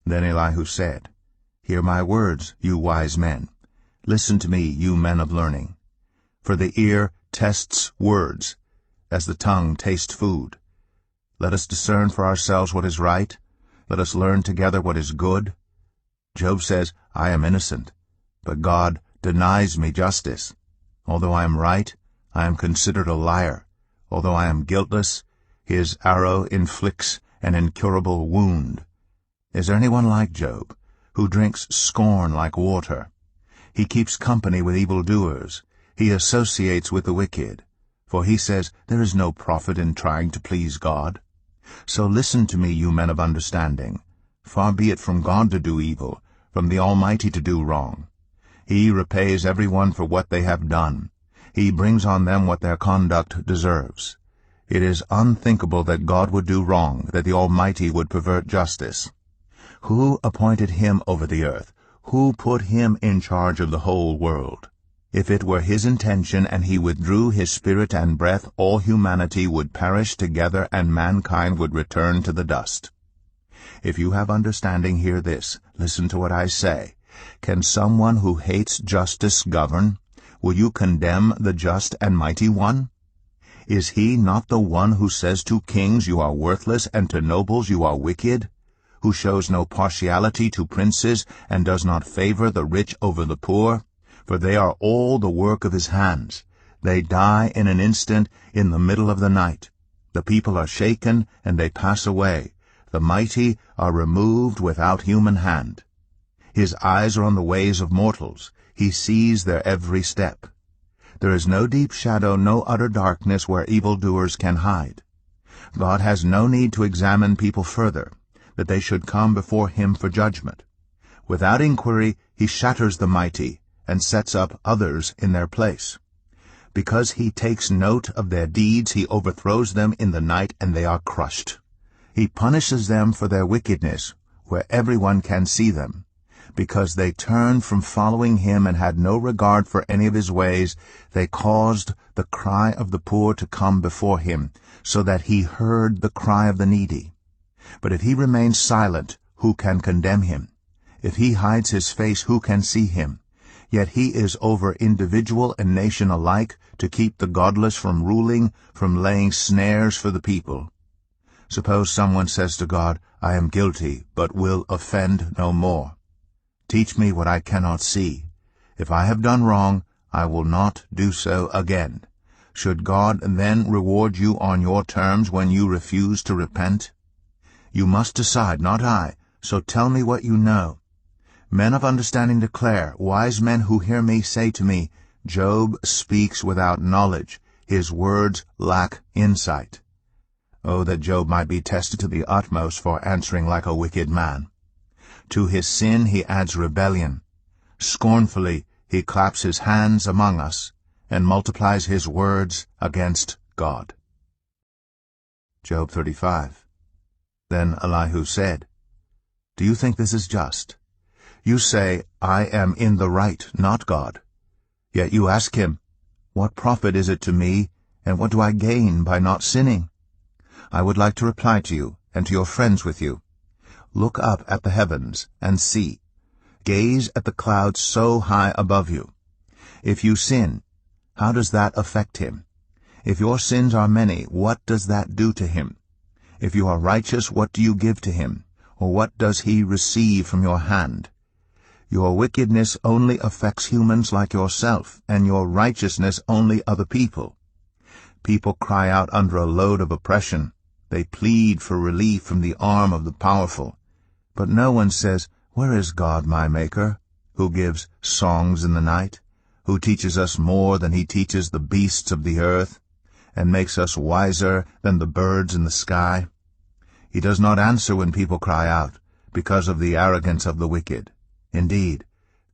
[SPEAKER 1] Then Elihu said, Hear my words, you wise men. Listen to me, you men of learning. For the ear tests words, as the tongue tastes food. Let us discern for ourselves what is right. Let us learn together what is good. Job says, I am innocent, but God denies me justice. Although I am right, I am considered a liar. Although I am guiltless, his arrow inflicts an incurable wound. Is there anyone like Job, who drinks scorn like water? He keeps company with evildoers. He associates with the wicked. For he says, there is no profit in trying to please God. So listen to me, you men of understanding. Far be it from God to do evil, from the Almighty to do wrong. He repays everyone for what they have done. He brings on them what their conduct deserves. It is unthinkable that God would do wrong, that the Almighty would pervert justice. Who appointed him over the earth? Who put him in charge of the whole world? If it were his intention and he withdrew his spirit and breath, all humanity would perish together and mankind would return to the dust. If you have understanding, hear this. Listen to what I say. Can someone who hates justice govern? Will you condemn the just and mighty one? Is he not the one who says to kings, you are worthless, and to nobles, you are wicked? Who shows no partiality to princes, and does not favor the rich over the poor? For they are all the work of his hands. They die in an instant, in the middle of the night. The people are shaken, and they pass away. The mighty are removed without human hand. His eyes are on the ways of mortals. He sees their every step. There is no deep shadow, no utter darkness where evildoers can hide. God has no need to examine people further, that they should come before him for judgment. Without inquiry he shatters the mighty, and sets up others in their place. Because he takes note of their deeds, he overthrows them in the night, and they are crushed. He punishes them for their wickedness, where everyone can see them. Because they turned from following him and had no regard for any of his ways, they caused the cry of the poor to come before him, so that he heard the cry of the needy. But if he remains silent, who can condemn him? If he hides his face, who can see him? Yet he is over individual and nation alike, to keep the godless from ruling, from laying snares for the people. Suppose someone says to God, I am guilty, but will offend no more. Teach me what I cannot see. If I have done wrong, I will not do so again. Should God then reward you on your terms when you refuse to repent? You must decide, not I, so tell me what you know. Men of understanding declare, wise men who hear me say to me, Job speaks without knowledge, his words lack insight. Oh, that Job might be tested to the utmost for answering like a wicked man. To his sin he adds rebellion. Scornfully he claps his hands among us, and multiplies his words against God. Job 35. Then Elihu said, Do you think this is just? You say, I am in the right, not God. Yet you ask him, What profit is it to me, and what do I gain by not sinning? I would like to reply to you, and to your friends with you. Look up at the heavens, and see. Gaze at the clouds so high above you. If you sin, how does that affect him? If your sins are many, what does that do to him? If you are righteous, what do you give to him? Or what does he receive from your hand? Your wickedness only affects humans like yourself, and your righteousness only other people. People cry out under a load of oppression. They plead for relief from the arm of the powerful. But no one says, Where is God my Maker, who gives songs in the night, who teaches us more than he teaches the beasts of the earth, and makes us wiser than the birds in the sky? He does not answer when people cry out, because of the arrogance of the wicked. Indeed,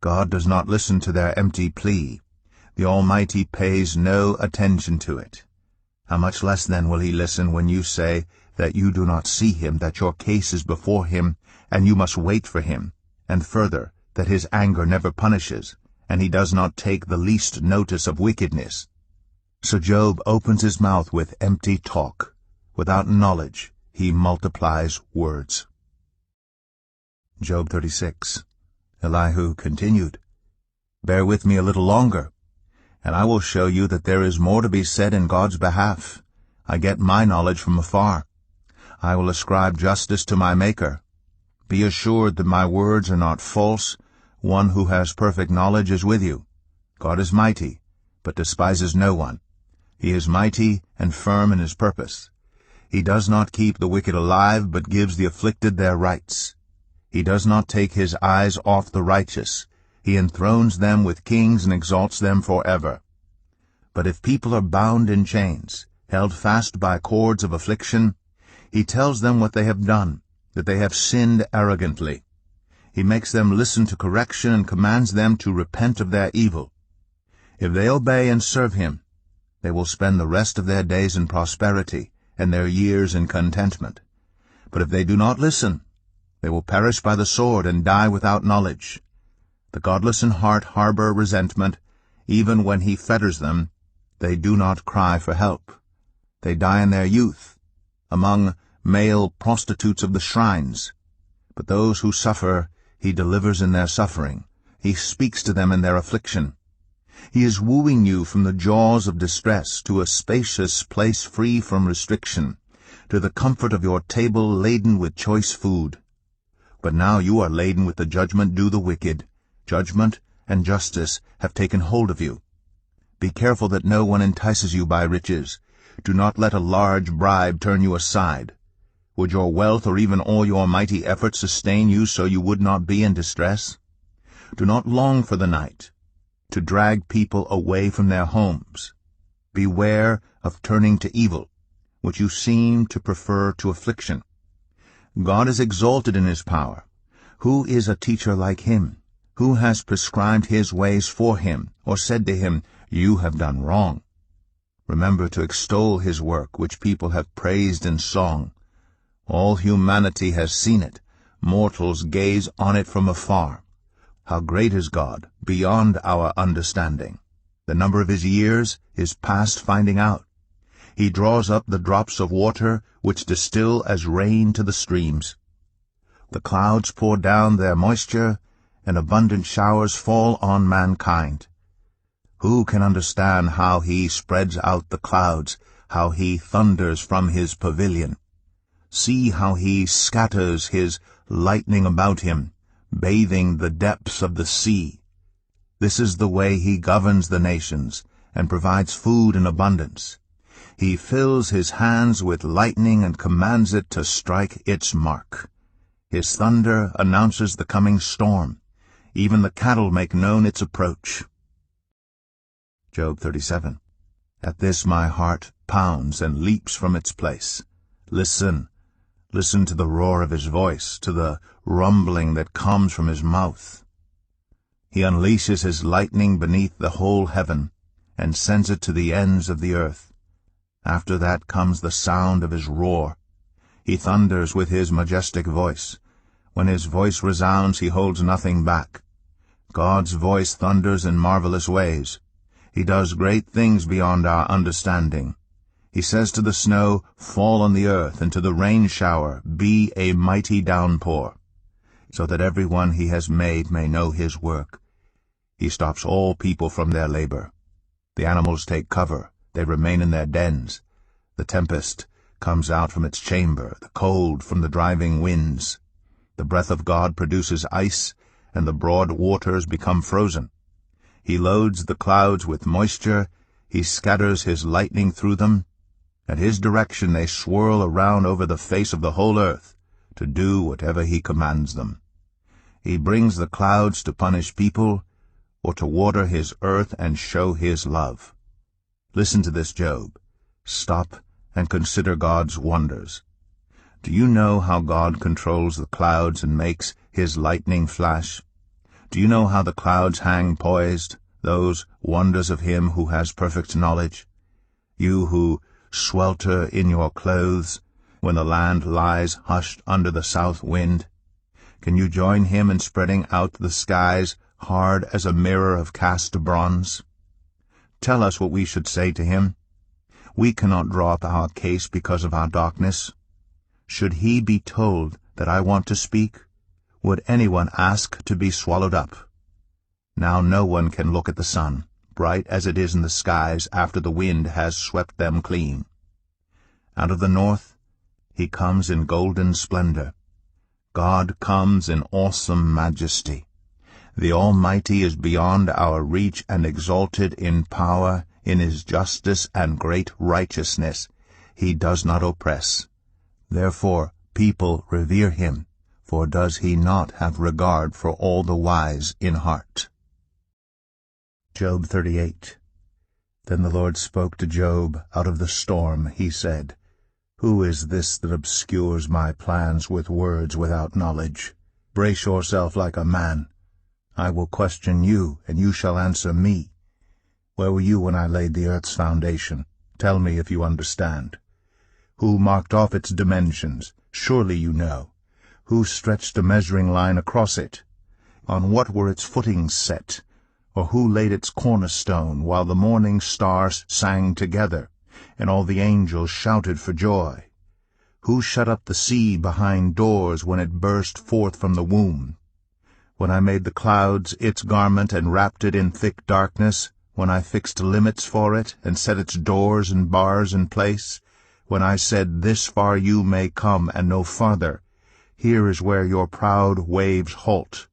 [SPEAKER 1] God does not listen to their empty plea. The Almighty pays no attention to it. How much less then will he listen when you say that you do not see him, that your case is before him, and you must wait for him, and further, that his anger never punishes, and he does not take the least notice of wickedness. So Job opens his mouth with empty talk. Without knowledge he multiplies words. Job 36. Elihu continued, Bear with me a little longer, and I will show you that there is more to be said in God's behalf. I get my knowledge from afar. I will ascribe justice to my Maker. Be assured that my words are not false. One who has perfect knowledge is with you. God is mighty, but despises no one. He is mighty and firm in his purpose. He does not keep the wicked alive, but gives the afflicted their rights. He does not take his eyes off the righteous. He enthrones them with kings and exalts them forever. But if people are bound in chains, held fast by cords of affliction, he tells them what they have done, that they have sinned arrogantly. He makes them listen to correction and commands them to repent of their evil. If they obey and serve him, they will spend the rest of their days in prosperity and their years in contentment. But if they do not listen, they will perish by the sword and die without knowledge. The godless in heart harbor resentment. Even when he fetters them, they do not cry for help. They die in their youth, among male prostitutes of the shrines. But those who suffer he delivers in their suffering. He speaks to them in their affliction. He is wooing you from the jaws of distress to a spacious place free from restriction, to the comfort of your table laden with choice food. But now you are laden with the judgment due the wicked, judgment and justice have taken hold of you. Be careful that no one entices you by riches. Do not let a large bribe turn you aside. Would your wealth or even all your mighty efforts sustain you so you would not be in distress? Do not long for the night, to drag people away from their homes. Beware of turning to evil, which you seem to prefer to affliction. God is exalted in his power. Who is a teacher like him? Who has prescribed his ways for him, or said to him, "You have done wrong"? Remember to extol his work, which people have praised in song. All humanity has seen it. Mortals gaze on it from afar. How great is God, beyond our understanding. The number of his years is past finding out. He draws up the drops of water, which distill as rain to the streams. The clouds pour down their moisture, and abundant showers fall on mankind. Who can understand how he spreads out the clouds, how he thunders from his pavilion? See how he scatters his lightning about him, bathing the depths of the sea. This is the way he governs the nations, and provides food in abundance. He fills his hands with lightning and commands it to strike its mark. His thunder announces the coming storm. Even the cattle make known its approach. Job 37. At this my heart pounds and leaps from its place. Listen to the roar of his voice, to the rumbling that comes from his mouth. He unleashes his lightning beneath the whole heaven, and sends it to the ends of the earth. After that comes the sound of his roar. He thunders with his majestic voice. When his voice resounds, he holds nothing back. God's voice thunders in marvelous ways. He does great things beyond our understanding. He says to the snow, "Fall on the earth," and to the rain shower, "Be a mighty downpour," so that everyone he has made may know his work. He stops all people from their labor. The animals take cover. They remain in their dens. The tempest comes out from its chamber, the cold from the driving winds. The breath of God produces ice, and the broad waters become frozen. He loads the clouds with moisture. He scatters his lightning through them. At his direction they swirl around over the face of the whole earth, to do whatever he commands them. He brings the clouds to punish people, or to water his earth and show his love. Listen to this, Job. Stop and consider God's wonders. Do you know how God controls the clouds and makes his lightning flash? Do you know how the clouds hang poised, those wonders of him who has perfect knowledge? You who swelter in your clothes when the land lies hushed under the south wind, can you join him in spreading out the skies hard as a mirror of cast bronze? Tell us what we should say to him. We cannot draw up our case because of our darkness. Should he be told that I want to speak? Would anyone ask to be swallowed up? Now no one can look at the sun, bright as it is in the skies after the wind has swept them clean. Out of the north he comes in golden splendor. God comes in awesome majesty. The Almighty is beyond our reach and exalted in power, in his justice and great righteousness. He does not oppress. Therefore people revere him, for does he not have regard for all the wise in heart? Job 38. Then the Lord spoke to Job out of the storm. He said, Who is this that obscures my plans with words without knowledge? Brace yourself like a man. I will question you, and you shall answer me. Where were you when I laid the earth's foundation? Tell me if you understand. Who marked off its dimensions? Surely you know. Who stretched a measuring line across it? On what were its footings set? Or who laid its cornerstone while the morning stars sang together, and all the angels shouted for joy? Who shut up the sea behind doors when it burst forth from the womb? When I made the clouds its garment and wrapped it in thick darkness, when I fixed limits for it and set its doors and bars in place, when I said, This far you may come and no farther, here is where your proud waves halt.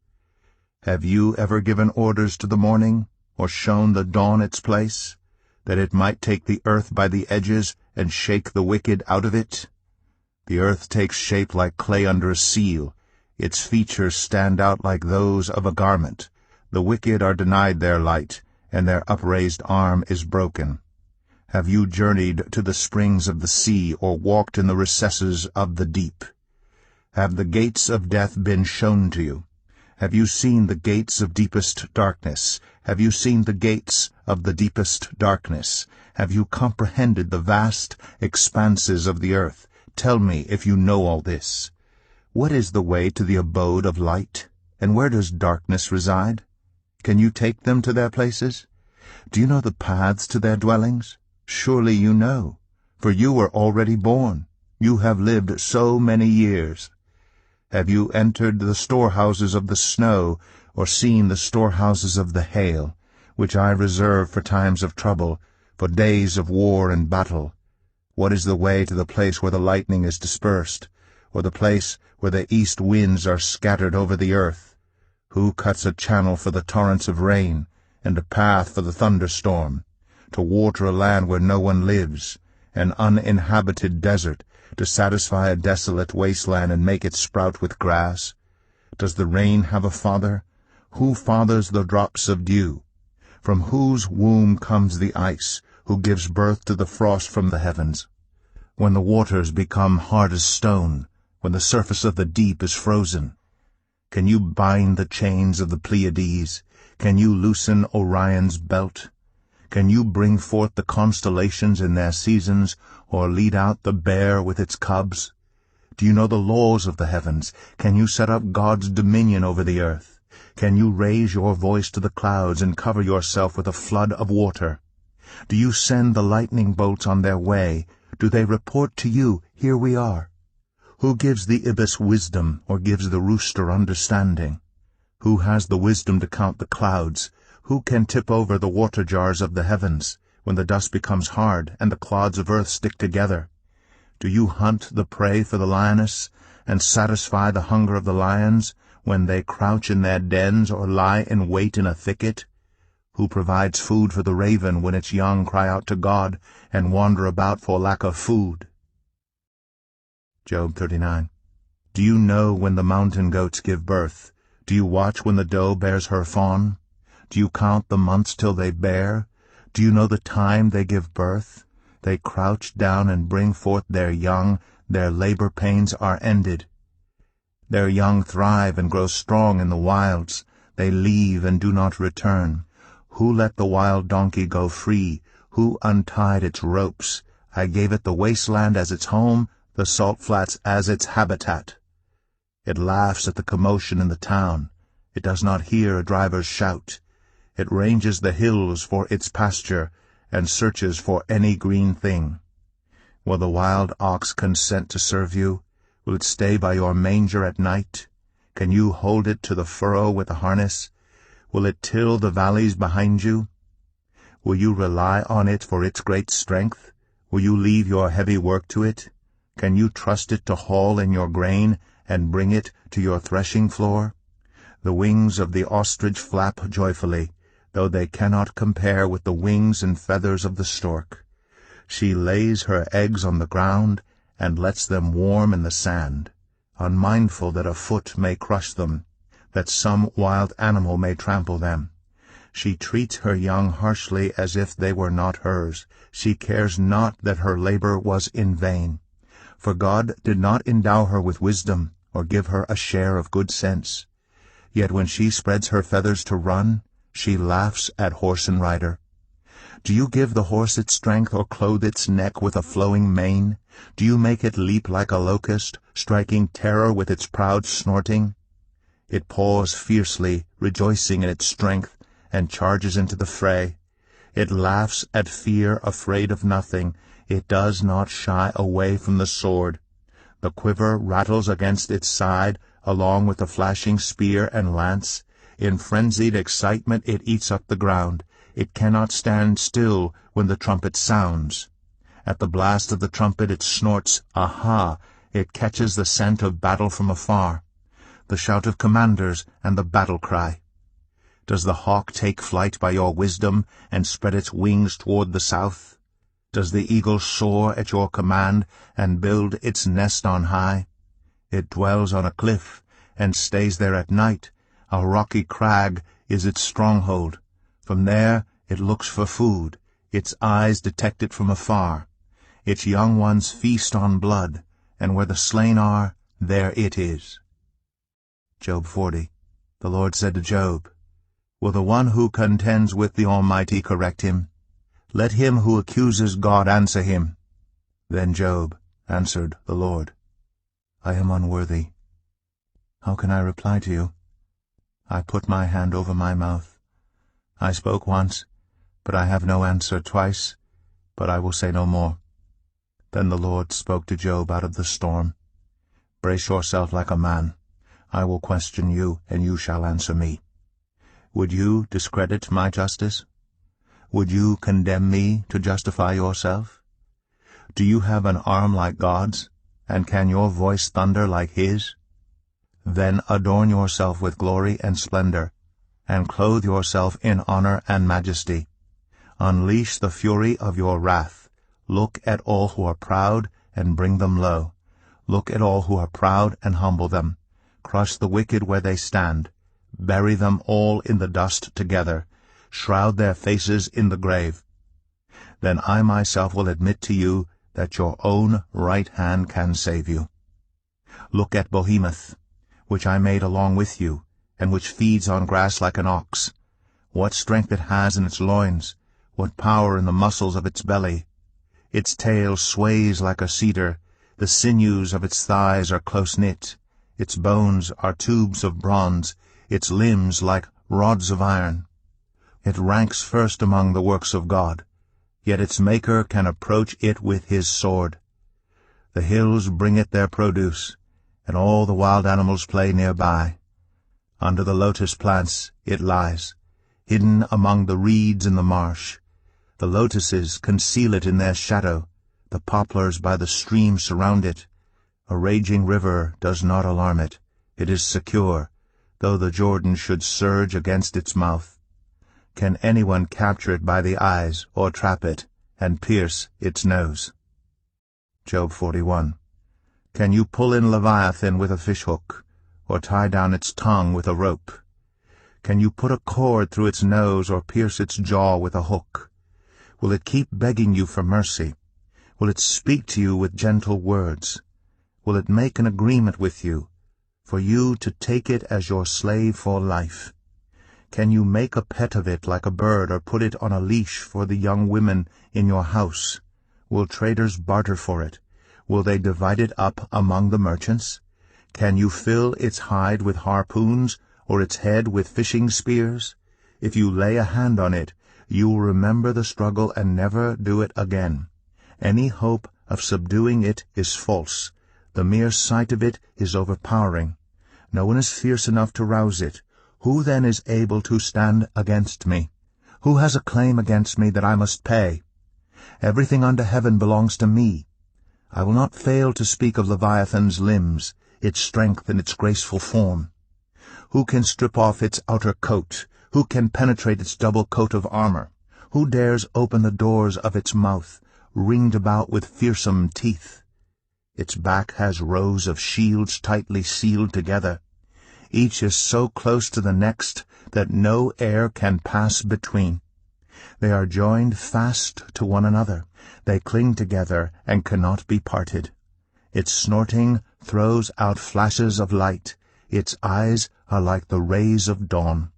[SPEAKER 1] Have you ever given orders to the morning, or shown the dawn its place, that it might take the earth by the edges and shake the wicked out of it? The earth takes shape like clay under a seal. Its features stand out like those of a garment. The wicked are denied their light, and their upraised arm is broken. Have you journeyed to the springs of the sea, or walked in the recesses of the deep? Have the gates of death been shown to you? Have you seen the gates of deepest darkness? Have you seen the gates of the deepest darkness? Have you comprehended the vast expanses of the earth? Tell me if you know all this. What is the way to the abode of light? And where does darkness reside? Can you take them to their places? Do you know the paths to their dwellings? Surely you know, for you were already born. You have lived so many years. Have you entered the storehouses of the snow, or seen the storehouses of the hail, which I reserve for times of trouble, for days of war and battle? What is the way to the place where the lightning is dispersed, or the place where the east winds are scattered over the earth? Who cuts a channel for the torrents of rain, and a path for the thunderstorm, to water a land where no one lives, an uninhabited desert, to satisfy a desolate wasteland and make it sprout with grass? Does the rain have a father? Who fathers the drops of dew? From whose womb comes the ice, who gives birth to the frost from the heavens? When the waters become hard as stone, when the surface of the deep is frozen, can you bind the chains of the Pleiades? Can you loosen Orion's belt? Can you bring forth the constellations in their seasons, or lead out the bear with its cubs? Do you know the laws of the heavens? Can you set up God's dominion over the earth? Can you raise your voice to the clouds and cover yourself with a flood of water? Do you send the lightning bolts on their way? Do they report to you, "Here we are"? Who gives the ibis wisdom, or gives the rooster understanding? Who has the wisdom to count the clouds? Who can tip over the water jars of the heavens, when the dust becomes hard and the clods of earth stick together? Do you hunt the prey for the lioness, and satisfy the hunger of the lions, when they crouch in their dens or lie in wait in a thicket? Who provides food for the raven when its young cry out to God and wander about for lack of food? Job 39. Do you know when the mountain goats give birth? Do you watch when the doe bears her fawn? Do you count the months till they bear? Do you know the time they give birth? They crouch down and bring forth their young. Their labor pains are ended. Their young thrive and grow strong in the wilds. They leave and do not return. Who let the wild donkey go free? Who untied its ropes? I gave it the wasteland as its home, the salt flats as its habitat. It laughs at the commotion in the town. It does not hear a driver's shout. It ranges the hills for its pasture, and searches for any green thing. Will the wild ox consent to serve you? Will it stay by your manger at night? Can you hold it to the furrow with a harness? Will it till the valleys behind you? Will you rely on it for its great strength? Will you leave your heavy work to it? Can you trust it to haul in your grain and bring it to your threshing floor? The wings of the ostrich flap joyfully, though they cannot compare with the wings and feathers of the stork. She lays her eggs on the ground and lets them warm in the sand, unmindful that a foot may crush them, that some wild animal may trample them. She treats her young harshly as if they were not hers. She cares not that her labor was in vain. For God did not endow her with wisdom, or give her a share of good sense. Yet when she spreads her feathers to run, she laughs at horse and rider. Do you give the horse its strength, or clothe its neck with a flowing mane? Do you make it leap like a locust, striking terror with its proud snorting? It paws fiercely, rejoicing in its strength, and charges into the fray. It laughs at fear, afraid of nothing. It does not shy away from the sword. The quiver rattles against its side, along with the flashing spear and lance. In frenzied excitement it eats up the ground. It cannot stand still when the trumpet sounds. At the blast of the trumpet it snorts, "Aha!" It catches the scent of battle from afar, the shout of commanders and the battle cry. Does the hawk take flight by your wisdom and spread its wings toward the south? Does the eagle soar at your command and build its nest on high? It dwells on a cliff and stays there at night. A rocky crag is its stronghold. From there it looks for food. Its eyes detect it from afar. Its young ones feast on blood, and where the slain are, there it is. Job 40. The Lord said to Job, Will the one who contends with the Almighty correct him? Let him who accuses God answer him. Then Job answered the Lord, I am unworthy. How can I reply to you? I put my hand over my mouth. I spoke once, but I have no answer, twice, but I will say no more. Then the Lord spoke to Job out of the storm. Brace yourself like a man. I will question you, and you shall answer me. Would you discredit my justice? Would you condemn me to justify yourself? Do you have an arm like God's, and can your voice thunder like his? Then adorn yourself with glory and splendor, and clothe yourself in honor and majesty. Unleash the fury of your wrath. Look at all who are proud, and bring them low. Look at all who are proud, and humble them. Crush the wicked where they stand. Bury them all in the dust together. Shroud their faces in the grave. Then I myself will admit to you that your own right hand can save you. Look at Behemoth, which I made along with you, and which feeds on grass like an ox. What strength it has in its loins, what power in the muscles of its belly. Its tail sways like a cedar, the sinews of its thighs are close-knit. Its bones are tubes of bronze, its limbs like rods of iron. It ranks first among the works of God, yet its Maker can approach it with his sword. The hills bring it their produce, and all the wild animals play nearby. Under the lotus plants it lies, hidden among the reeds in the marsh. The lotuses conceal it in their shadow, the poplars by the stream surround it. A raging river does not alarm it. It is secure, though the Jordan should surge against its mouth. Can anyone capture it by the eyes, or trap it, and pierce its nose? Job 41. Can you pull in Leviathan with a fishhook, or tie down its tongue with a rope? Can you put a cord through its nose, or pierce its jaw with a hook? Will it keep begging you for mercy? Will it speak to you with gentle words? Will it make an agreement with you, for you to take it as your slave for life? Can you make a pet of it like a bird, or put it on a leash for the young women in your house? Will traders barter for it? Will they divide it up among the merchants? Can you fill its hide with harpoons, or its head with fishing spears? If you lay a hand on it, you will remember the struggle and never do it again. Any hope of subduing it is false. The mere sight of it is overpowering. No one is fierce enough to rouse it. Who then is able to stand against me? Who has a claim against me that I must pay? Everything under heaven belongs to me. I will not fail to speak of Leviathan's limbs, its strength and its graceful form. Who can strip off its outer coat? Who can penetrate its double coat of armor? Who dares open the doors of its mouth, ringed about with fearsome teeth? Its back has rows of shields tightly sealed together. Each is so close to the next that no air can pass between. They are joined fast to one another. They cling together and cannot be parted. Its snorting throws out flashes of light. Its eyes are like the rays of dawn.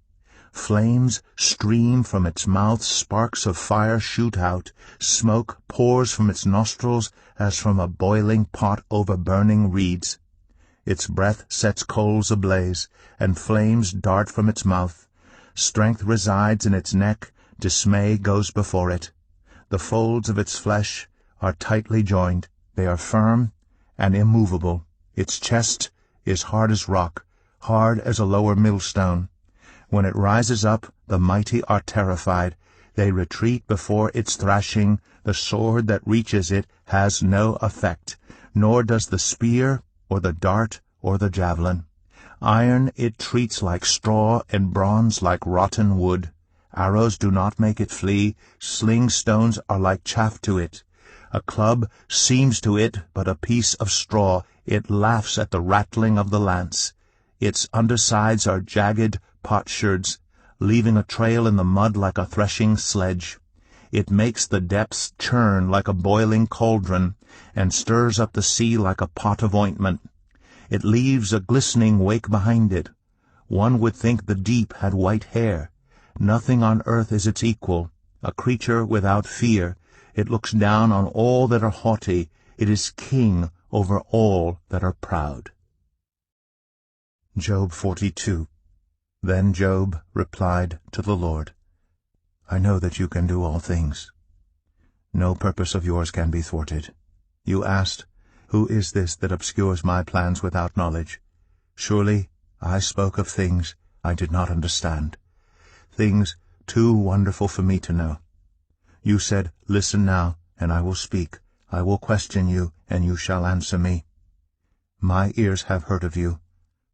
[SPEAKER 1] Flames stream from its mouth, sparks of fire shoot out, smoke pours from its nostrils as from a boiling pot over burning reeds. Its breath sets coals ablaze, and flames dart from its mouth. Strength resides in its neck, dismay goes before it. The folds of its flesh are tightly joined, they are firm and immovable. Its chest is hard as rock, hard as a lower millstone. When it rises up, the mighty are terrified. They retreat before its thrashing. The sword that reaches it has no effect, nor does the spear or the dart or the javelin. Iron it treats like straw, and bronze like rotten wood. Arrows do not make it flee, sling stones are like chaff to it. A club seems to it but a piece of straw, it laughs at the rattling of the lance. Its undersides are jagged potsherds, leaving a trail in the mud like a threshing sledge. It makes the depths churn like a boiling cauldron, and stirs up the sea like a pot of ointment. It leaves a glistening wake behind it. One would think the deep had white hair. Nothing on earth is its equal, a creature without fear. It looks down on all that are haughty. It is king over all that are proud. Job 42. Then Job replied to the Lord, I know that you can do all things. No purpose of yours can be thwarted. You asked, Who is this that obscures my plans without knowledge? Surely I spoke of things I did not understand, things too wonderful for me to know. You said, Listen now, and I will speak. I will question you, and you shall answer me. My ears have heard of you,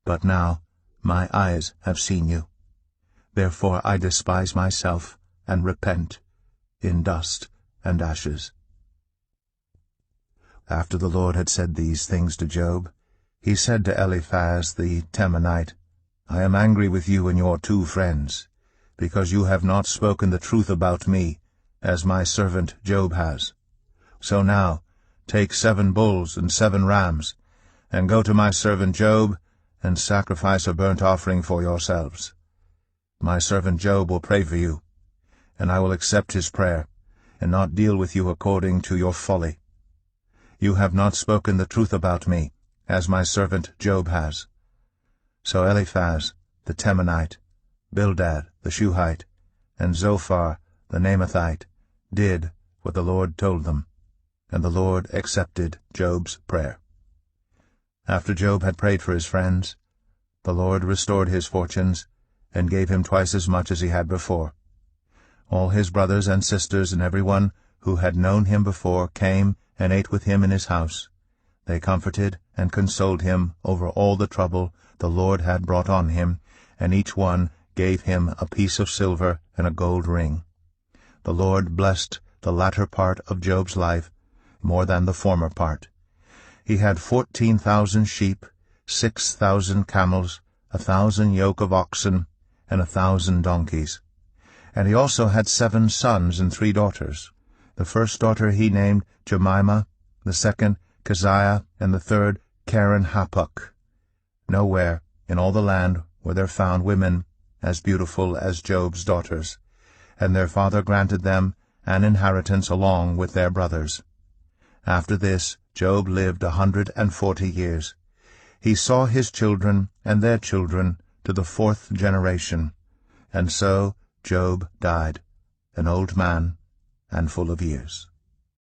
[SPEAKER 1] but now my eyes have seen you. Therefore I despise myself, and repent in dust and ashes. After the Lord had said these things to Job, he said to Eliphaz the Temanite, I am angry with you and your 2 friends, because you have not spoken the truth about me, as my servant Job has. So now take 7 bulls and 7 rams, and go to my servant Job, and sacrifice a burnt offering for yourselves. My servant Job will pray for you, and I will accept his prayer, and not deal with you according to your folly. You have not spoken the truth about me, as my servant Job has. So Eliphaz the Temanite, Bildad the Shuhite, and Zophar the Naamathite did what the Lord told them, and the Lord accepted Job's prayer. After Job had prayed for his friends, the Lord restored his fortunes, and gave him twice as much as he had before. All his brothers and sisters and everyone who had known him before came and ate with him in his house. They comforted and consoled him over all the trouble the Lord had brought on him, and each one gave him a piece of silver and a gold ring. The Lord blessed the latter part of Job's life more than the former part. He had 14,000 sheep, 6,000 camels, 1,000 yoke of oxen, and 1,000 donkeys. And he also had 7 sons and 3 daughters. The first daughter he named Jemimah, the second Keziah, and the third Karen-Happuch. Nowhere in all the land were there found women as beautiful as Job's daughters, and their father granted them an inheritance along with their brothers. After this Job lived 140 years. He saw his children and their children to the 4th generation, and so Job died, an old man and full of years.